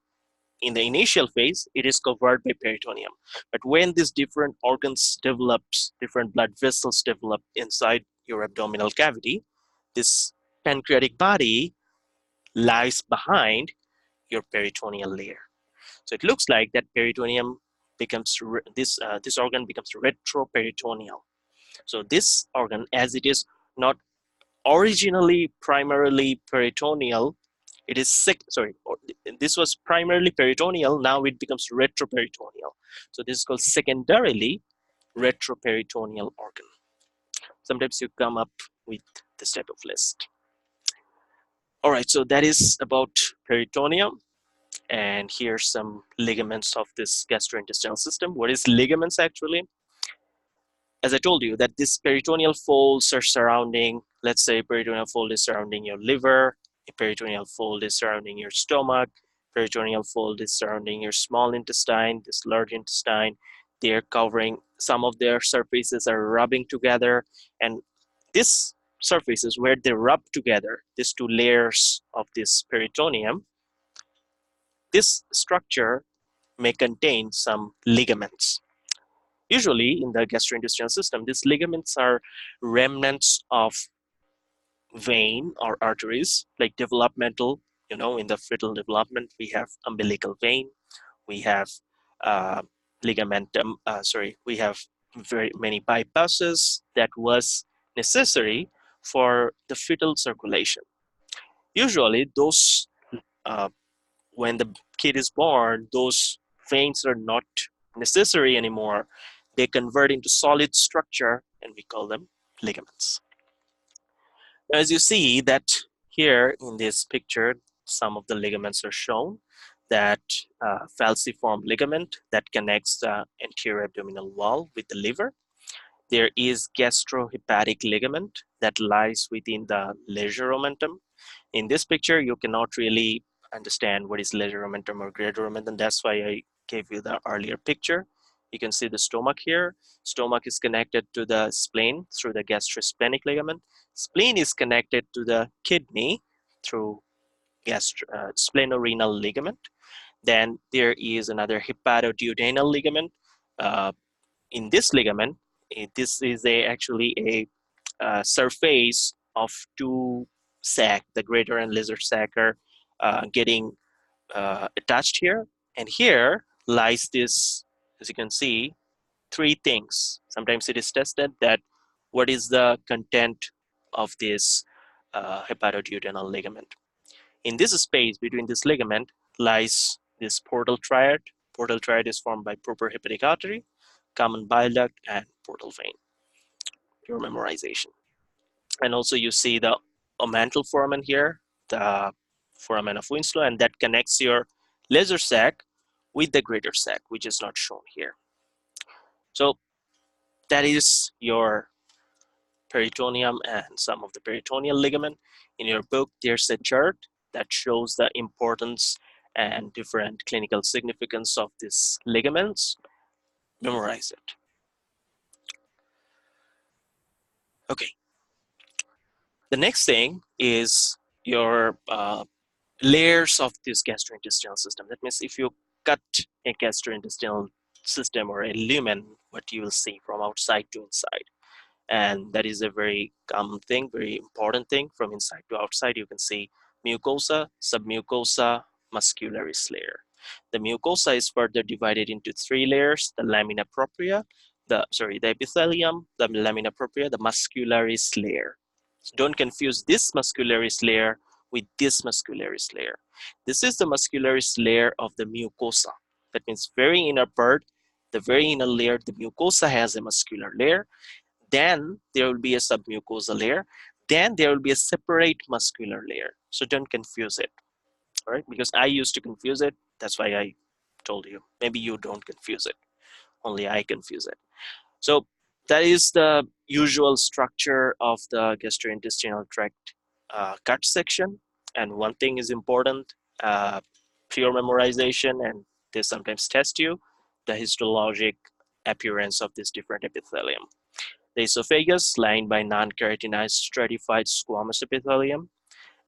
In the initial phase, it is covered by peritoneum. But when these different organs develops, different blood vessels develop inside your abdominal cavity, this pancreatic body lies behind your peritoneal layer. So it looks like that peritoneum becomes, this organ becomes retroperitoneal. So this organ, as it is not originally primarily peritoneal, it is this was primarily peritoneal, now it becomes retroperitoneal. So this is called secondarily retroperitoneal organ. Sometimes you come up with this type of list. All right, so that is about peritoneum. And here's some ligaments of this gastrointestinal system. What is ligaments actually? as I told you, that this peritoneal folds are surrounding, let's say peritoneal fold is surrounding your liver, a peritoneal fold is surrounding your stomach, peritoneal fold is surrounding your small intestine, this large intestine. They're covering, some of their surfaces are rubbing together, and this surfaces where they rub together, these two layers of this peritoneum, this structure may contain some ligaments. Usually in the gastrointestinal system, these ligaments are remnants of vein or arteries, like developmental, in the fetal development, we have umbilical vein, we have uh, ligamentum, we have very many bypasses that was necessary for the fetal circulation. Usually those, uh, when the kid is born, those veins are not necessary anymore. They convert into solid structure and we call them ligaments. As you see that here in this picture, some of the ligaments are shown. That falciform ligament that connects the anterior abdominal wall with the liver. There is gastrohepatic ligament that lies within the leisure omentum. In this picture, you cannot really understand what is leisure omentum or greater omentum. That's why I gave you the earlier picture. You can see the stomach here. Stomach is connected to the spleen through the gastrosplenic ligament. Spleen is connected to the kidney through splenorenal ligament. Then there is another hepatoduodenal ligament. In this ligament, this is actually a surface of two sac, the greater and lesser sac are getting attached here. And here lies this, as you can see, three things. Sometimes it is tested that what is the content of this hepatoduodenal ligament. In this space between this ligament lies this portal triad. Portal triad is formed by proper hepatic artery, common bile duct, and portal vein. Pure memorization. And also you see the omental foramen here, the foramen of Winslow, and that connects your lesser sac with the greater sac, which is not shown here. So that is your peritoneum and some of the peritoneal ligament. In your book, there's a chart that shows the importance and different clinical significance of these ligaments. Memorize it. Okay. The next thing is your layers of this gastrointestinal system. That means if you cut a gastrointestinal system or a lumen, what you will see from outside to inside. And that is a very common thing, very important thing. From inside to outside, you can see mucosa, submucosa, muscularis layer. The mucosa is further divided into three layers: the lamina propria, the epithelium, the lamina propria, the muscularis layer. So don't confuse this muscularis layer with this muscularis layer. This is the muscularis layer of the mucosa. That means very inner part, the very inner layer, the mucosa has a muscular layer. Then there will be a submucosal layer. Then there will be a separate muscular layer. So don't confuse it, all right? Because I used to confuse it. That's why I told you. Maybe you don't confuse it. Only I confuse it. So that is the usual structure of the gastrointestinal tract cut section. And one thing is important, pure memorization, and they sometimes test you, the histologic appearance of this different epithelium. The esophagus lined by non-keratinized stratified squamous epithelium,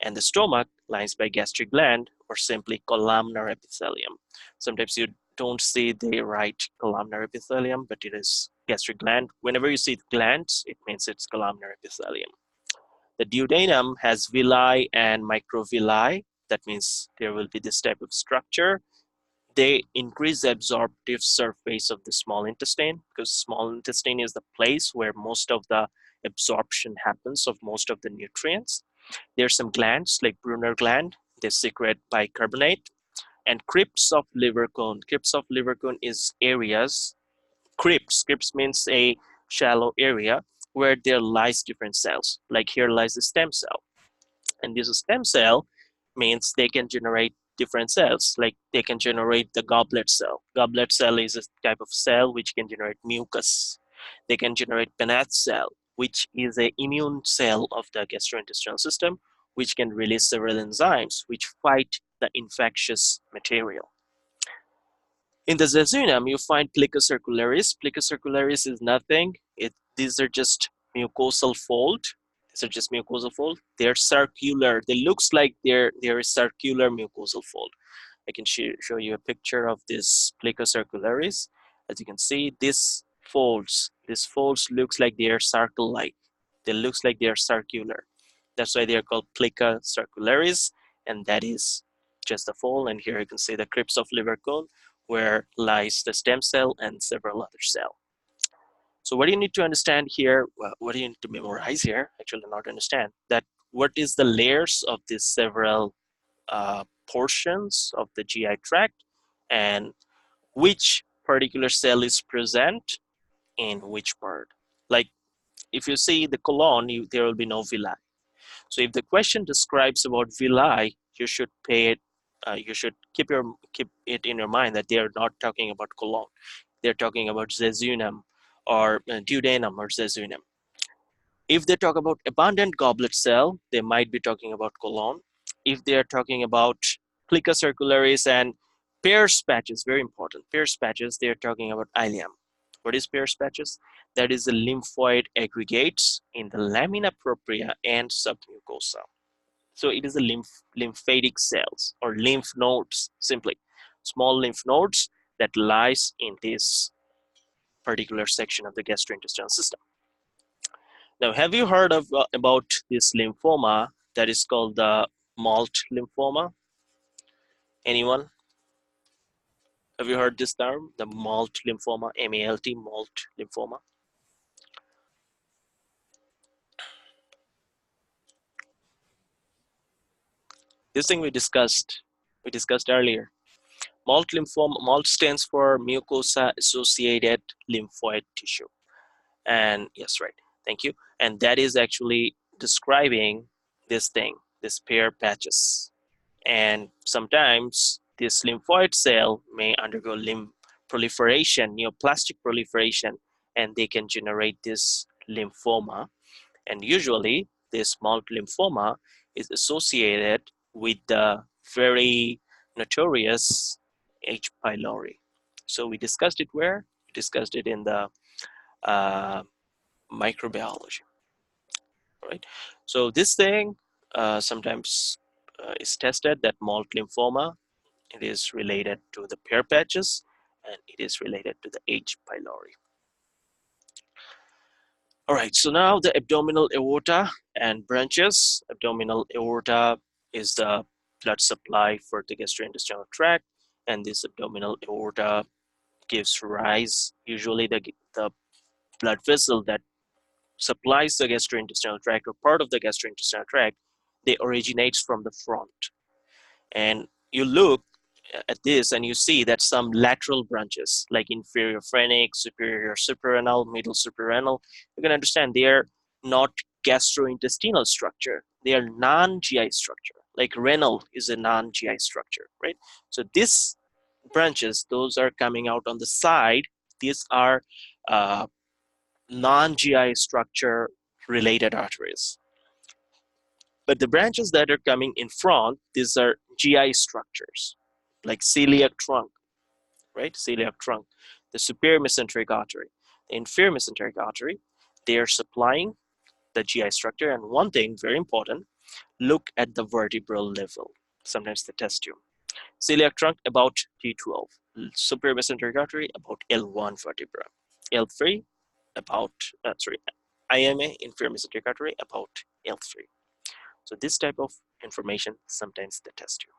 and the stomach lines by gastric gland or simply columnar epithelium. Sometimes you don't see the right columnar epithelium, but it is gastric gland. Whenever you see glands, it means it's columnar epithelium. The duodenum has villi and microvilli. That means there will be this type of structure. They increase the absorptive surface of the small intestine, because small intestine is the place where most of the absorption happens of most of the nutrients. There's some glands like Brunner gland. They secrete bicarbonate. And crypts of liver cone. Crypts of liver cone is areas. Crypts means a shallow area where there lies different cells. Like here lies the stem cell. And this stem cell means they can generate different cells. Like they can generate the goblet cell. Goblet cell is a type of cell which can generate mucus. They can generate Paneth cell, which is an immune cell of the gastrointestinal system, which can release several enzymes which fight the infectious material. In the jejunum, you find plica circularis. Plica circularis is nothing. These are just mucosal fold. These are just mucosal fold. They're circular. They looks like they're a circular mucosal fold. I can show you a picture of this plica circularis. As you can see, these folds looks like they are circle-like. They looks like they are circular. That's why they are called plica circularis, and that is just the fold. And here you can see the crypts of liver cone, where lies the stem cell and several other cells. So what do you need to understand here? Well, what do you need to memorize here? Actually, not understand that what is the layers of these several portions of the GI tract, and which particular cell is present in which part. Like if you see the colon, there will be no villi. So if the question describes about villi, you should pay it. You should keep it in your mind that they are not talking about colon. They're talking about jejunum or duodenum or jejunum. If they talk about abundant goblet cell, they might be talking about colon. If they are talking about plica circularis and Pear's patches, very important, Pear's patches, they are talking about ileum. What is Pear's patches? That is the lymphoid aggregates in the lamina propria and submucosa. So it is the lymphatic cells or lymph nodes, simply small lymph nodes that lies in this particular section of the gastrointestinal system. Now, have you heard of about this lymphoma that is called the malt lymphoma? Anyone? Have you heard this term, the malt lymphoma, M-A-L-T, malt lymphoma? This thing we discussed earlier. Malt lymphoma, malt stands for mucosa-associated lymphoid tissue. And yes, right, thank you. And that is actually describing this thing, this Pear patches. And sometimes this lymphoid cell may undergo proliferation, neoplastic proliferation, and they can generate this lymphoma. And usually this malt lymphoma is associated with the very notorious H. pylori. So we discussed it where? We discussed it in the uh, microbiology, right? So this thing sometimes is tested, that malt lymphoma. It is related to the Pear patches, and it is related to the H. pylori. All right, so now the abdominal aorta and branches. Abdominal aorta is the blood supply for the gastrointestinal tract, and this abdominal aorta gives rise, usually the blood vessel that supplies the gastrointestinal tract or part of the gastrointestinal tract, they originates from the front. And you look at this and you see that some lateral branches like inferior phrenic, superior suprarenal, middle suprarenal, you can understand they are not gastrointestinal structure. They are non-GI structure. Like renal is a non-GI structure, right? So these branches, those are coming out on the side. These are non-GI structure related arteries. But the branches that are coming in front, these are GI structures, like celiac trunk, right? Celiac trunk, the superior mesenteric artery, the inferior mesenteric artery, they are supplying the GI structure. And one thing, very important, look at the vertebral level. Sometimes they test you. Celiac trunk about T12, superior mesenteric artery about L1 vertebra, L3 about, IMA, inferior mesenteric artery about L3. So this type of information, sometimes they test you.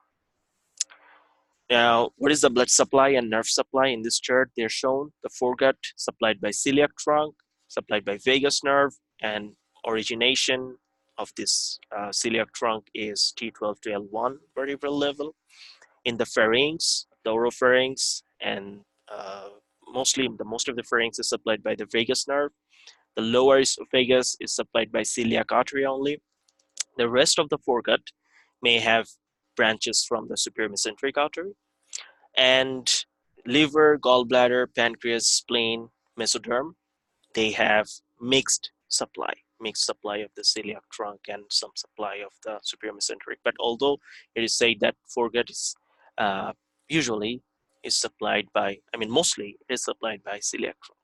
Now, what is the blood supply and nerve supply? In this chart, they're shown the foregut supplied by celiac trunk, supplied by vagus nerve, and origination of this celiac trunk is T12 to L1 vertebral level. In the pharynx, the oropharynx, and most of the pharynx is supplied by the vagus nerve. The lower esophagus is supplied by celiac artery only. The rest of the foregut may have branches from the superior mesenteric artery, and liver, gallbladder, pancreas, spleen, mesoderm, they have mixed supply of the celiac trunk and some supply of the superior mesenteric. But although it is said that foregut is uh, usually is supplied by, I mean, mostly it is supplied by celiac trunk,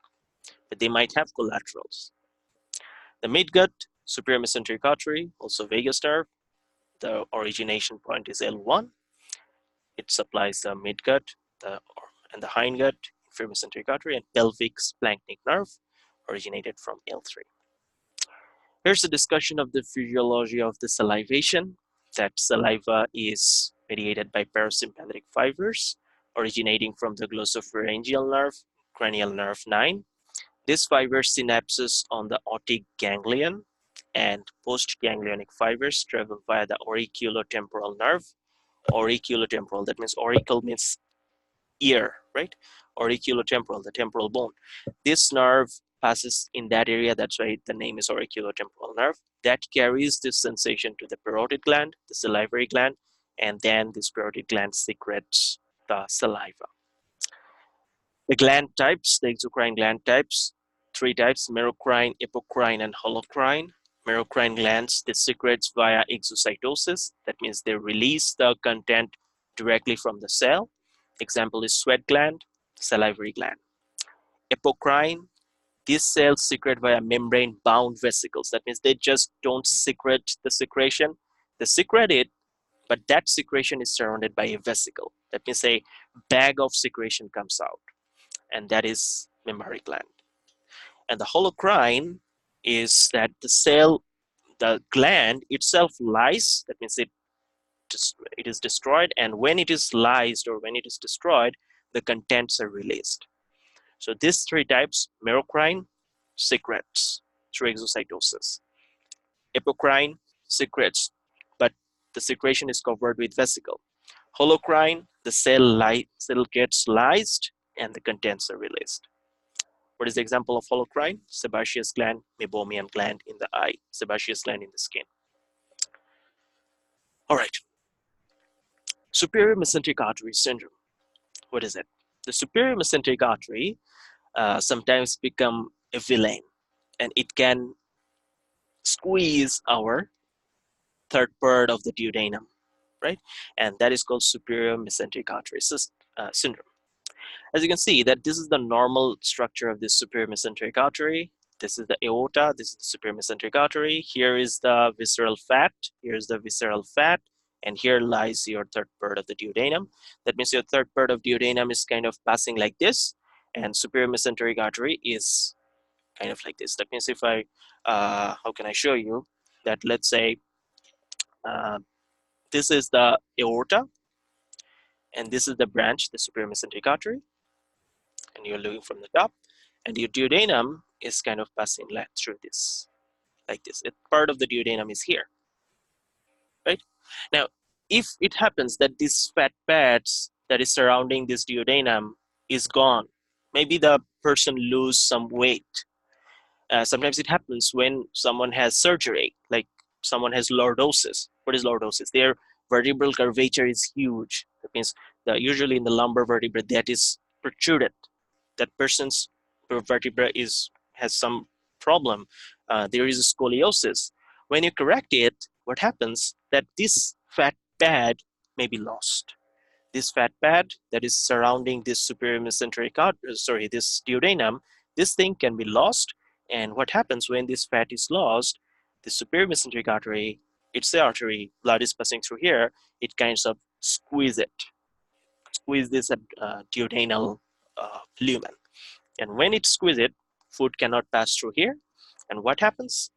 but they might have collaterals. The midgut, superior mesenteric artery, also vagus nerve. The origination point is L1. It supplies the midgut and the hindgut, inferior mesenteric artery, and pelvic splanchnic nerve, originated from L3. Here's a discussion of the physiology of the salivation. That saliva is mediated by parasympathetic fibers originating from the glossopharyngeal nerve, cranial nerve 9. This fiber synapses on the otic ganglion, and postganglionic fibers travel via the auriculotemporal nerve. Auriculotemporal, that means auricle means ear, right? Auriculotemporal, the temporal bone. This nerve passes in that area, that's why the name is auriculotemporal nerve. That carries this sensation to the parotid gland, the salivary gland, and then this parotid gland secretes the saliva. The gland types, the exocrine gland types, three types: merocrine, epocrine, and holocrine. Merocrine glands, they secrete via exocytosis. That means they release the content directly from the cell. Example is sweat gland, salivary gland. Epocrine, these cells secrete via membrane-bound vesicles. That means they just don't secrete the secretion. They secrete it, but that secretion is surrounded by a vesicle. That means a bag of secretion comes out, and that is mammary gland. And the holocrine is that the gland itself lies. That means it is destroyed, and when it is lysed or when it is destroyed, the contents are released. So these three types, merocrine secretes through exocytosis. Epocrine secretes, but the secretion is covered with vesicle. Holocrine, the cell gets lysed and the contents are released. What is the example of holocrine? Sebaceous gland, meibomian gland in the eye, sebaceous gland in the skin. All right. Superior mesenteric artery syndrome. What is it? The superior mesenteric artery sometimes become a villain, and it can squeeze our third part of the duodenum, right? And that is called superior mesenteric artery syndrome. As you can see, that this is the normal structure of this superior mesenteric artery. This is the aorta, this is the superior mesenteric artery. Here is the visceral fat, here's the visceral fat, and here lies your third part of the duodenum. That means your third part of duodenum is kind of passing like this, and superior mesenteric artery is kind of like this. That means if I, how can I show you that? Let's say uh, this is the aorta, and this is the branch, the superior mesenteric artery, and you're looking from the top, and your duodenum is kind of passing through this, like this. Part of the duodenum is here, right? Now, if it happens that this fat pads that is surrounding this duodenum is gone, maybe the person lose some weight. Sometimes it happens when someone has surgery, like someone has lordosis. What is lordosis? Their vertebral curvature is huge. That means that usually in the lumbar vertebra that is protruded. That person's vertebra has some problem. There is scoliosis. When you correct it, what happens that this fat pad may be lost. This fat pad that is surrounding this superior mesenteric artery, this duodenum, this thing can be lost. And what happens when this fat is lost, the superior mesenteric artery, it's the artery, blood is passing through here, it kind of squeeze this duodenal lumen. And when it squeezes it, food cannot pass through here. And what happens?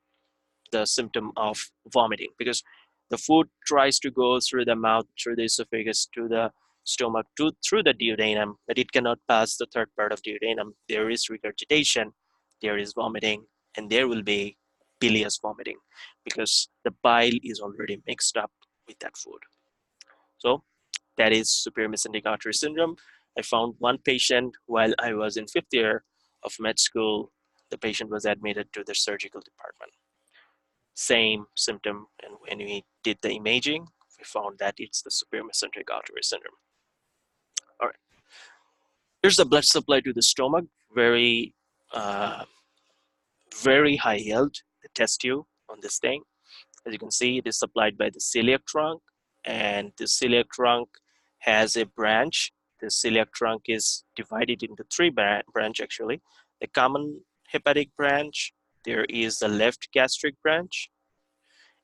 The symptom of vomiting, because the food tries to go through the mouth, through the esophagus, to the stomach, through the duodenum, but it cannot pass the third part of duodenum. There is regurgitation, there is vomiting, and there will be bilious vomiting because the bile is already mixed up with that food. So that is superior mesenteric artery syndrome. I found one patient while I was in 5th year of med school. The patient was admitted to the surgical department. Same symptom, and when we did the imaging, we found that it's the superior mesenteric artery syndrome. All right, here's the blood supply to the stomach. Very very high yield, the test tube on this thing. As you can see, it is supplied by the celiac trunk, and the celiac trunk has a branch. The celiac trunk is divided into three branch actually. The common hepatic branch, there is the left gastric branch,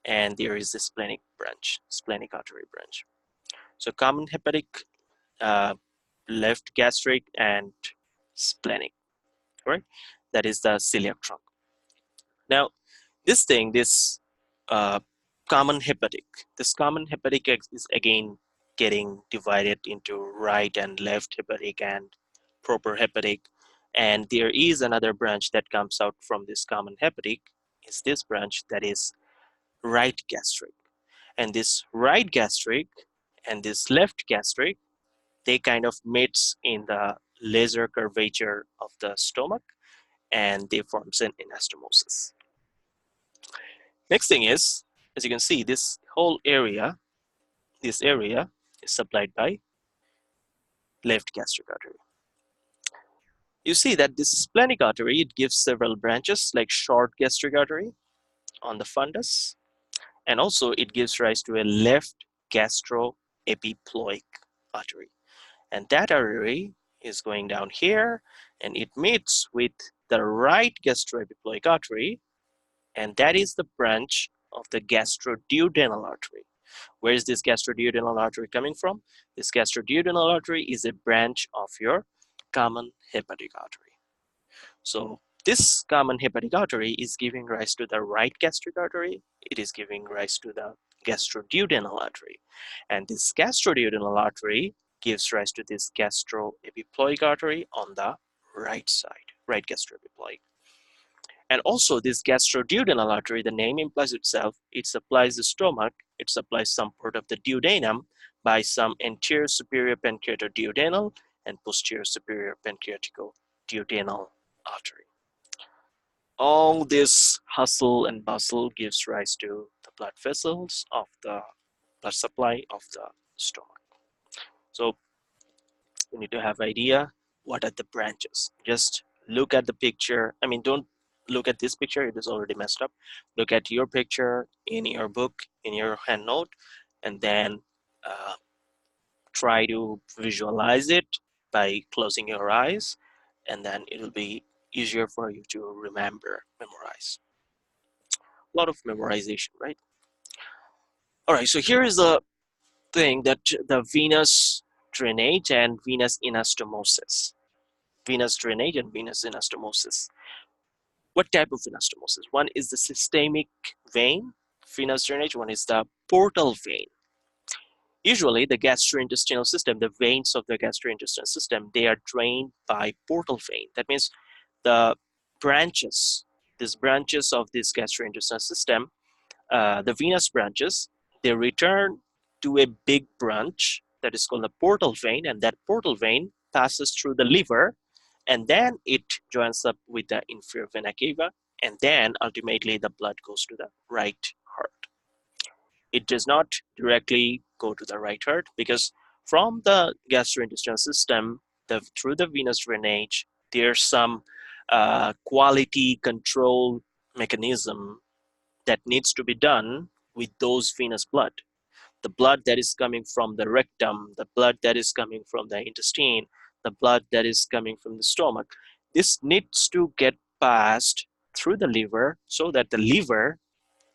and there is the splenic branch, splenic artery branch. So common hepatic, uh, left gastric, and splenic, right? That is the celiac trunk. Now, this uh, common hepatic, this common hepatic is again getting divided into right and left hepatic and proper hepatic. And there is another branch that comes out from this common hepatic, is this branch that is right gastric. And this right gastric and this left gastric, they kind of meets in the laser curvature of the stomach, and they forms an anastomosis. Next thing is, as you can see, this whole area, this area is supplied by left gastric artery. You see that this splenic artery, it gives several branches like short gastric artery on the fundus, and also it gives rise to a left gastroepiploic artery. And that artery is going down here, and it meets with the right gastroepiploic artery, and that is the branch of the gastroduodenal artery. Where is this gastroduodenal artery coming from? This gastroduodenal artery is a branch of your common hepatic artery. So this common hepatic artery is giving rise to the right gastric artery. It is giving rise to the gastroduodenal artery. And this gastroduodenal artery gives rise to this gastroepiploic artery on the right side, right gastroepiploic. And also this gastroduodenal artery, the name implies itself, it supplies the stomach, it supplies some part of the duodenum by some anterior superior pancreatoduodenal and posterior superior pancreaticoduodenal artery. All this hustle and bustle gives rise to the blood vessels of the blood supply of the stomach. So you need to have idea what are the branches. Just look at the picture. I mean, don't look at this picture, it is already messed up. Look at your picture in your book, in your hand note, and then uh, try to visualize it by closing your eyes, and then it will be easier for you to remember, memorize. A lot of memorization, right? All right, so here is the thing that the venous drainage and venous anastomosis. Venous drainage and venous anastomosis. What type of anastomosis? One is the systemic vein, venous drainage. One is the portal vein. Usually the gastrointestinal system, the veins of the gastrointestinal system, they are drained by portal vein. That means the branches, these branches of this gastrointestinal system, the venous branches, they return to a big branch that is called the portal vein, and that portal vein passes through the liver, and then it joins up with the inferior vena cava, and then ultimately the blood goes to the right heart. It does not directly go to the right heart because from the gastrointestinal system, through the venous drainage, there's some quality control mechanism that needs to be done with those venous blood. The blood that is coming from the rectum, the blood that is coming from the intestine, the blood that is coming from the stomach. This needs to get passed through the liver so that the liver,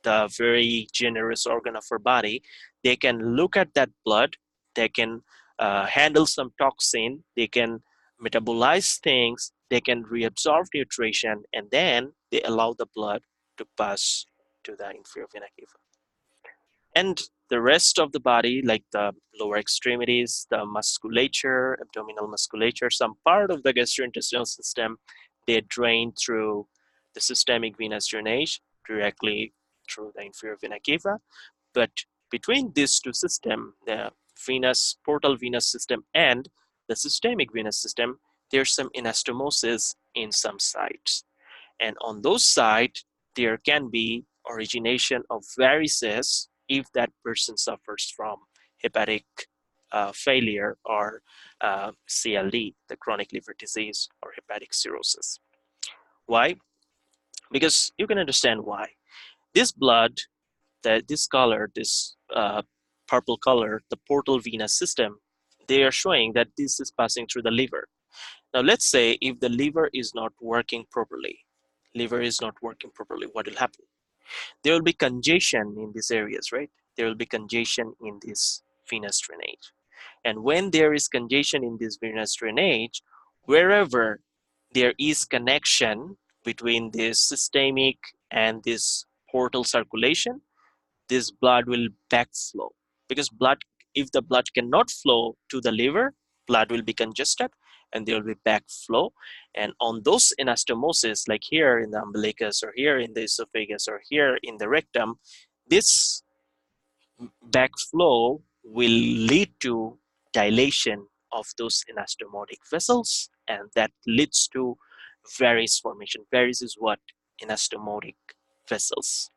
the very generous organ of our body, they can look at that blood, they can handle some toxin, they can metabolize things, they can reabsorb nutrition, and then they allow the blood to pass to the inferior vena cava. And the rest of the body, like the lower extremities, the musculature, abdominal musculature, some part of the gastrointestinal system, they drain through the systemic venous drainage directly through the inferior vena cava. But between these two systems, the venous, portal venous system and the systemic venous system, there's some anastomosis in some sites. And on those sides, there can be origination of varices if that person suffers from hepatic failure or CLD, the chronic liver disease, or hepatic cirrhosis. Why? because you can understand why. This blood, this color, this purple color, the portal venous system, they are showing that this is passing through the liver. Now let's say if the liver is not working properly, what will happen? There will be congestion in these areas, right? There will be congestion in this venous drainage. And when there is congestion in this venous drainage, wherever there is connection between this systemic and this portal circulation, this blood will backflow, because blood, if the blood cannot flow to the liver, blood will be congested and there will be backflow. And on those anastomosis, like here in the umbilicus or here in the esophagus or here in the rectum, this backflow will lead to dilation of those anastomotic vessels, and that leads to varice formation. Varice is what? Anastomotic vessels,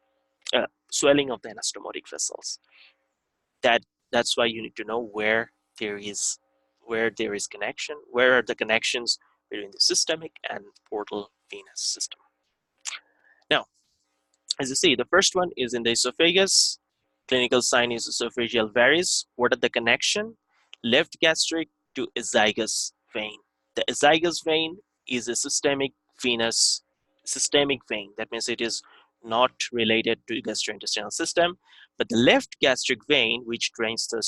swelling of the anastomotic vessels. That's why you need to know where there is connection, where are the connections between the systemic and portal venous system. Now, as you see, the first one is in the esophagus. Clinical sign is esophageal varice. What are the connection? Left gastric to esophagus vein. The esophagus vein is a systemic vein. That means it is not related to gastrointestinal system, but the left gastric vein, which drains the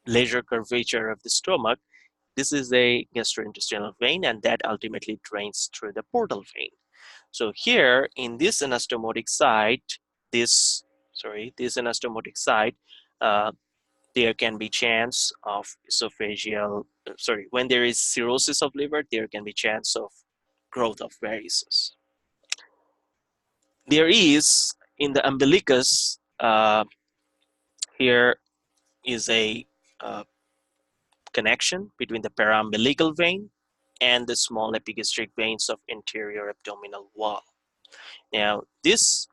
laser curvature of the stomach, this is a gastrointestinal vein, and that ultimately drains through the portal vein. So here in this anastomotic site, this anastomotic site, there can be chance of esophageal, when there is cirrhosis of liver, there can be chance of growth of varices. There is in the umbilicus, here is a connection between the paraumbilical vein and the small epigastric veins of anterior abdominal wall. Now, this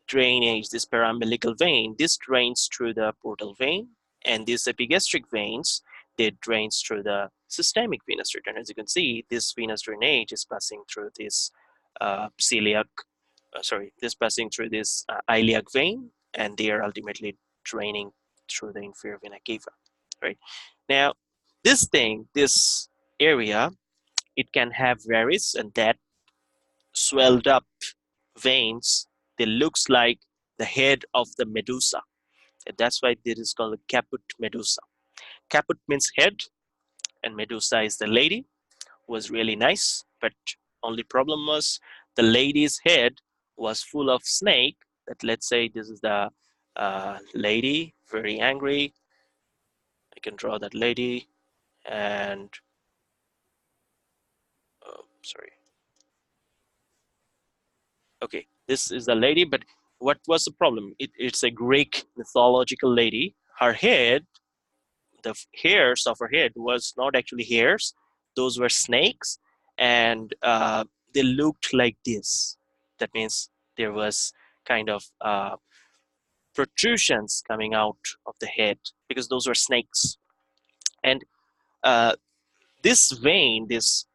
drainage, this paraumbilical vein, this drains through the portal vein, and these epigastric veins, they drains through the systemic venous return. As you can see, this venous drainage is passing through this passing through this iliac vein, and they are ultimately draining through the inferior vena cava, right? Now, this area, it can have varice, and that swelled up veins, they looks like the head of the medusa. And that's why this is called a caput medusa. Caput means head, and medusa is the lady, was really nice, but only problem was the lady's head was full of snake. That, let's say this is the lady, very angry. I can draw that lady, and sorry. Okay, this is the lady, but what was the problem? It's a Greek mythological lady. Her head, the hairs of her head was not actually hairs; those were snakes, and they looked like this. That means there was kind of protrusions coming out of the head because those were snakes. And uh, this vein, this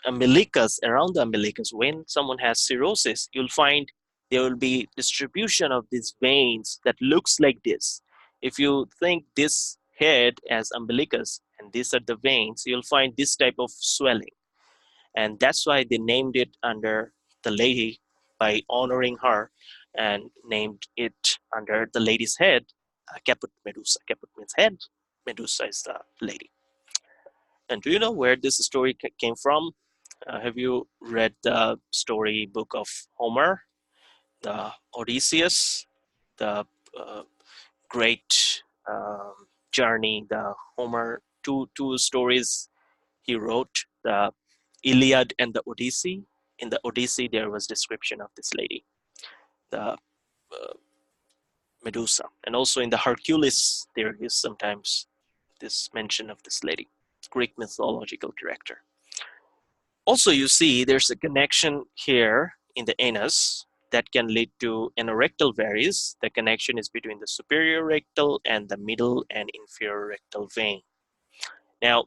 umbilicus, around the umbilicus, when someone has cirrhosis, you'll find there will be distribution of these veins that looks like this. If you think this head as umbilicus and these are the veins, you'll find this type of swelling. And that's why they named it under the lady, by honoring her, and named it under the lady's head, caput medusa. Caput means head, medusa is the lady. And do you know where this story came from? Have you read the story book of Homer, the Odysseus, the great journey, the Homer, two stories he wrote, the Iliad and the Odyssey. In the Odyssey, there was description of this lady, the Medusa. And also in the Hercules, there is sometimes this mention of this lady, Greek mythological character. Also, you see there's a connection here in the anus that can lead to anorectal varice. The connection is between the superior rectal and the middle and inferior rectal vein. Now,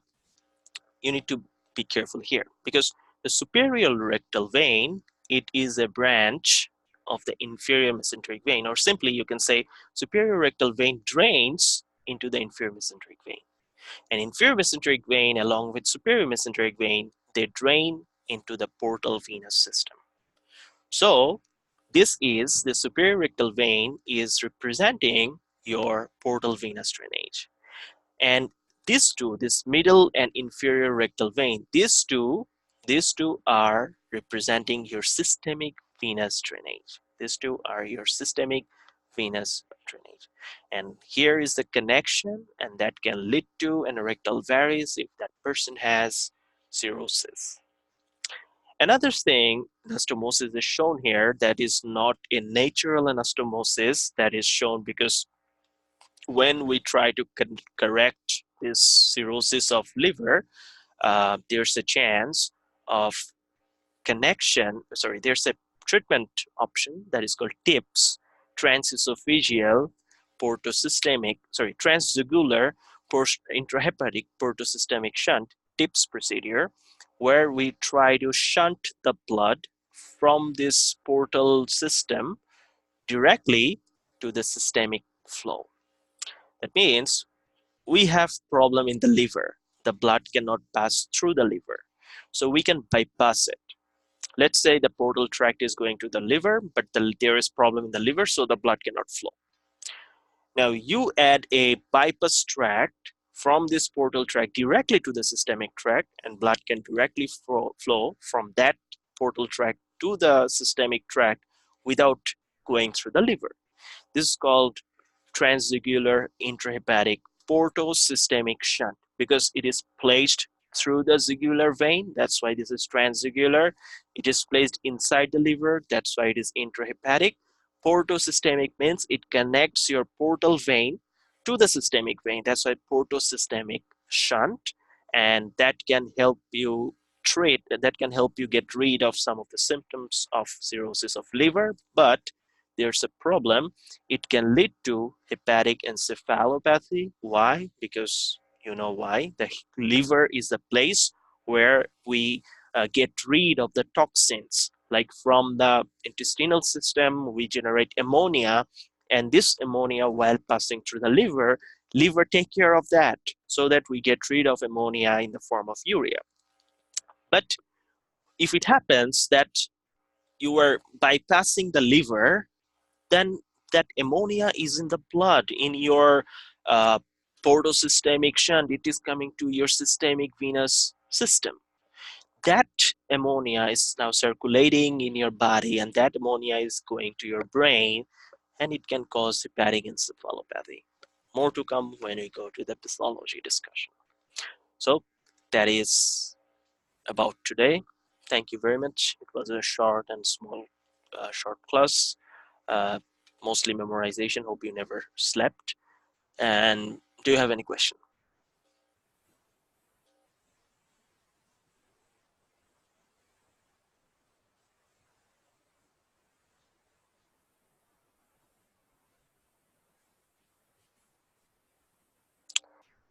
you need to be careful here because the superior rectal vein it is a branch of the inferior mesenteric vein, or simply you can say superior rectal vein drains into the inferior mesenteric vein. And inferior mesenteric vein along with superior mesenteric vein, they drain into the portal venous system. So this is the superior rectal vein is representing your portal venous drainage. And these two, this middle and inferior rectal vein, these two are representing your systemic venous drainage. These two are your systemic venous drainage. And here is the connection, and that can lead to an rectal varice if that person has cirrhosis. Another thing, anastomosis is shown here, that is not a natural anastomosis that is shown because when we try to correct this cirrhosis of liver, there's a chance of there's a treatment option that is called TIPS, transesophageal transjugular intrahepatic portosystemic shunt, TIPS procedure, where we try to shunt the blood from this portal system directly to the systemic flow. That means we have problem in the liver. The blood cannot pass through the liver. So we can bypass it. Let's say the portal tract is going to the liver, but there is problem in the liver, so the blood cannot flow. Now you add a bypass tract from this portal tract directly to the systemic tract, and blood can directly flow from that portal tract to the systemic tract without going through the liver. This is called transjugular intrahepatic portosystemic shunt because it is placed through the jugular vein. That's why this is transjugular. It is placed inside the liver. That's why it is intrahepatic. Portosystemic means it connects your portal vein to the systemic vein. That's why portosystemic shunt, and that can help you get rid of some of the symptoms of cirrhosis of liver. But there's a problem. It can lead to hepatic encephalopathy. Why? Because you know why. The liver is the place where we get rid of the toxins. Like from the intestinal system, we generate ammonia, and this ammonia, while passing through the liver take care of that so that we get rid of ammonia in the form of urea. But if it happens that you are bypassing the liver, then that ammonia is in the blood in your uh, portosystemic shunt. It is coming to your systemic venous system. That ammonia is now circulating in your body, and that ammonia is going to your brain, and it can cause hepatic encephalopathy. More to come when we go to the pathology discussion. So that is about today. Thank you very much. It was a short and small short class, uh, mostly memorization. Hope you never slept. And do you have any question?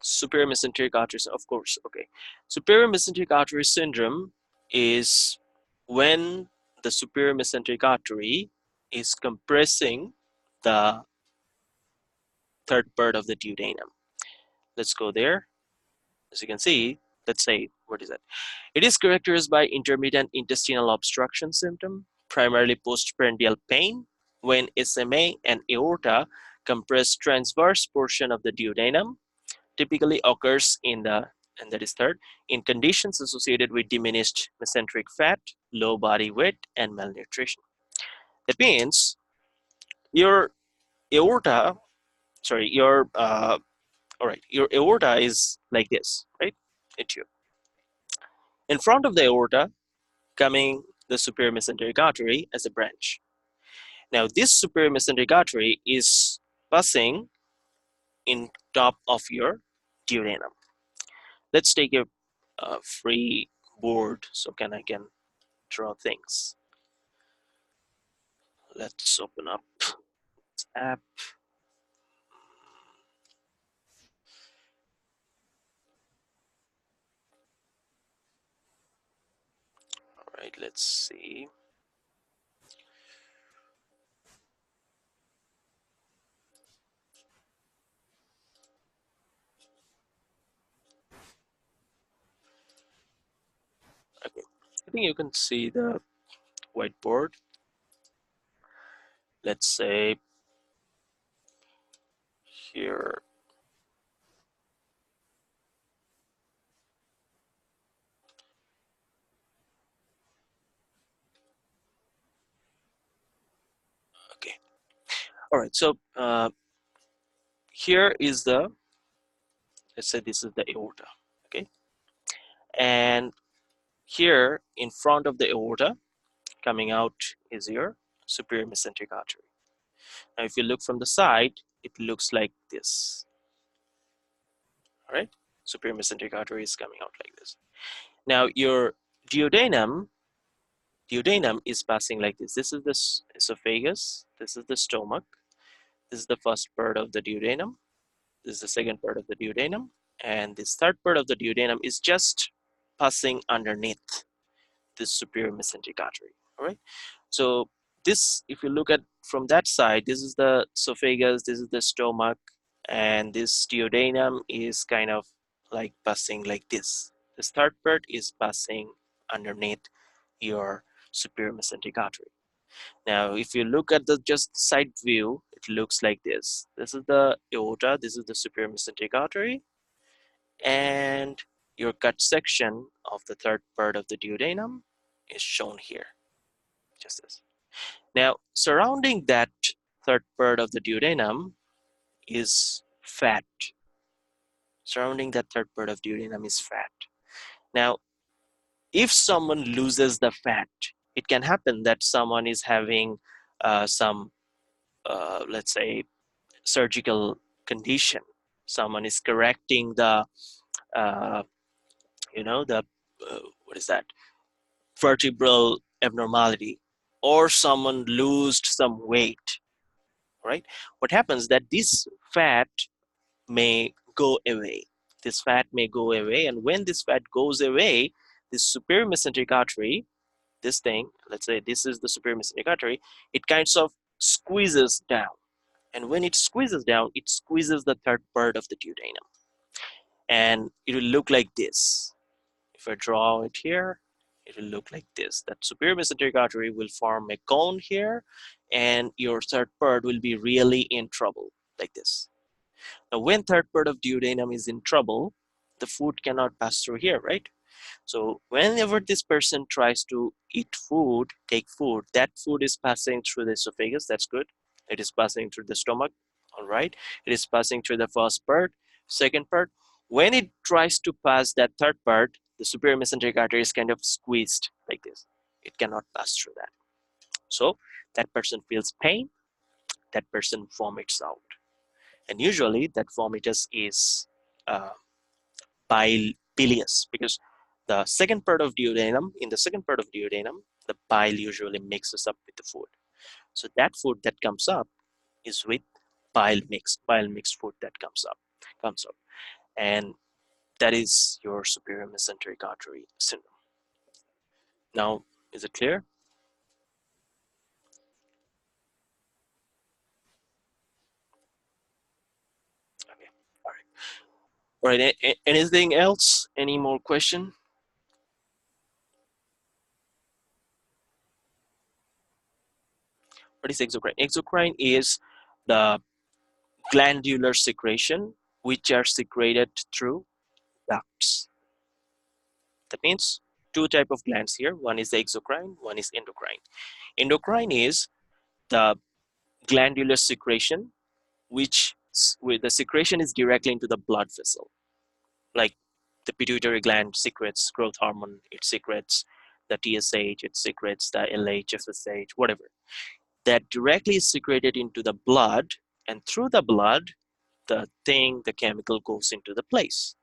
Superior mesenteric artery, of course. Okay. Superior mesenteric artery syndrome is when the superior mesenteric artery is compressing the third part of the duodenum. Let's go there. As you can see, let's say, what is that? It is characterized by intermittent intestinal obstruction symptom, primarily postprandial pain, when SMA and aorta compress transverse portion of the duodenum, typically occurs in the, and that is third, in conditions associated with diminished mesenteric fat, low body weight, and malnutrition. That means your aorta, sorry, all right, your aorta is like this, right? It you. In front of the aorta, coming the superior mesenteric artery as a branch. Now, this superior mesenteric artery is passing in top of your duodenum. Let's take a free board so I can draw things. Let's open up this app. All right, let's see. think you can see the whiteboard. Let's say here. Okay. All right. So here is the, let's say this is the aorta. Okay. And here in front of the aorta, coming out is your superior mesenteric artery. Now, if you look from the side, it looks like this. All right. Superior mesenteric artery is coming out like this. Now, your duodenum is passing like this. This is the esophagus. This is the stomach. This is the first part of the duodenum. This is the second part of the duodenum. And this third part of the duodenum is just passing underneath this superior mesenteric artery. All right. So this, if you look at from that side, this is the esophagus, this is the stomach, and this duodenum is kind of like passing like this. This third part is passing underneath your superior mesenteric artery. Now, if you look at the just side view, it looks like this. This is the aorta, this is the superior mesenteric artery, and your cut section of the third part of the duodenum is shown here, just this. Now, surrounding that third part of the duodenum is fat. Surrounding that third part of duodenum is fat. Now, if someone loses the fat, it can happen that someone is having some, let's say, surgical condition. Someone is correcting the, uh, the, what is that? Vertebral abnormality, or someone lost some weight, right? What happens that this fat may go away. This fat may go away, and when this fat goes away, this superior mesenteric artery, this thing, let's say this is the superior mesenteric artery, it kind of squeezes down. And when it squeezes down, it squeezes the third part of the duodenum. And it will look like this. If I draw it here, it will look like this. That superior mesenteric artery will form a cone here, and your third part will be really in trouble, like this. Now, when third part of duodenum is in trouble, the food cannot pass through here, right? So whenever this person tries to eat food, take food, that food is passing through the esophagus. That's good. It is passing through the stomach. All right. It is passing through the first part, second part. When it tries to pass that third part, the superior mesenteric artery is kind of squeezed like this. It cannot pass through that. So that person feels pain. That person vomits out. And usually that vomitus is uh, bilious, because the second part of duodenum, in the second part of duodenum, the bile usually mixes up with the food. So that food that comes up is with bile mixed food that comes up. And that is your superior mesenteric artery syndrome. Now, is it clear? Okay. All right. All right. Anything else? Any more question? What is exocrine? Exocrine is the glandular secretion which are secreted through ducts. That means two type of glands here. One is the exocrine, one is endocrine. Endocrine is the glandular secretion where the secretion is directly into the blood vessel. Like the pituitary gland secretes growth hormone, it secretes the TSH, it secretes the LH, FSH, whatever. That directly is secreted into the blood, and through the blood, the chemical goes into the place.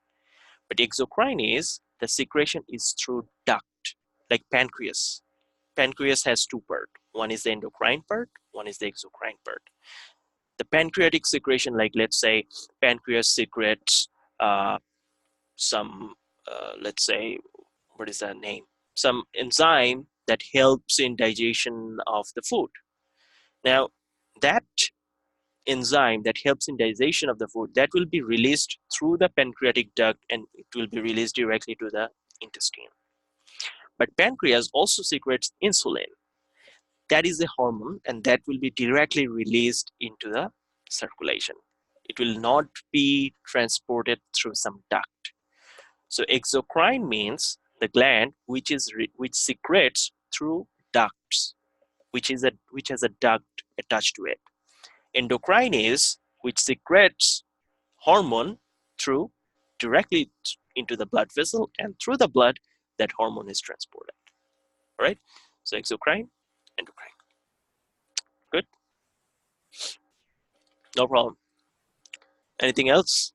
But exocrine is the secretion is through duct, like pancreas. Pancreas has two parts. One is the endocrine part, one is the exocrine part. The pancreatic secretion, like let's say pancreas secretes some, let's say, what is that name? Some enzyme that helps in digestion of the food. Now, that enzyme that helps in digestion of the food, that will be released through the pancreatic duct, and it will be released directly to the intestine. But pancreas also secretes insulin. That is a hormone, and that will be directly released into the circulation. It will not be transported through some duct. So exocrine means the gland which secretes through ducts, which has a duct attached to it. Endocrine is which secretes hormone through directly into the blood vessel, and through the blood that hormone is transported. All right. So exocrine, endocrine. Good. No problem. Anything else?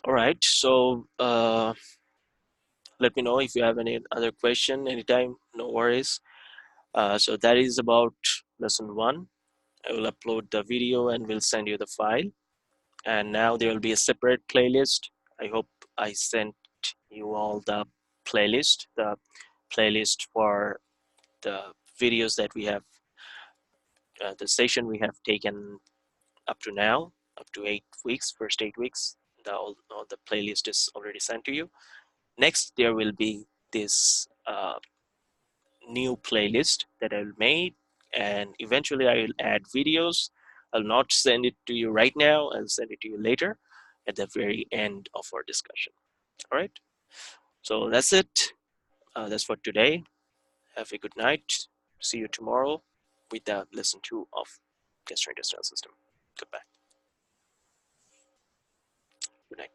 All right. So let me know if you have any other question anytime. No worries. So that is about lesson one. I will upload the video and will send you the file. And now there will be a separate playlist. I hope I sent you all the playlist for the videos that we have, the session we have taken up to now, up to 8 weeks, first 8 weeks. All the playlist is already sent to you. Next, there will be this new playlist that I'll make, and eventually I will add videos. I'll not send it to you right now. I'll send it to you later at the very end of our discussion. All right. So that's it. That's for today. Have a good night. See you tomorrow with the lesson two of gastrointestinal system. Goodbye. Good night.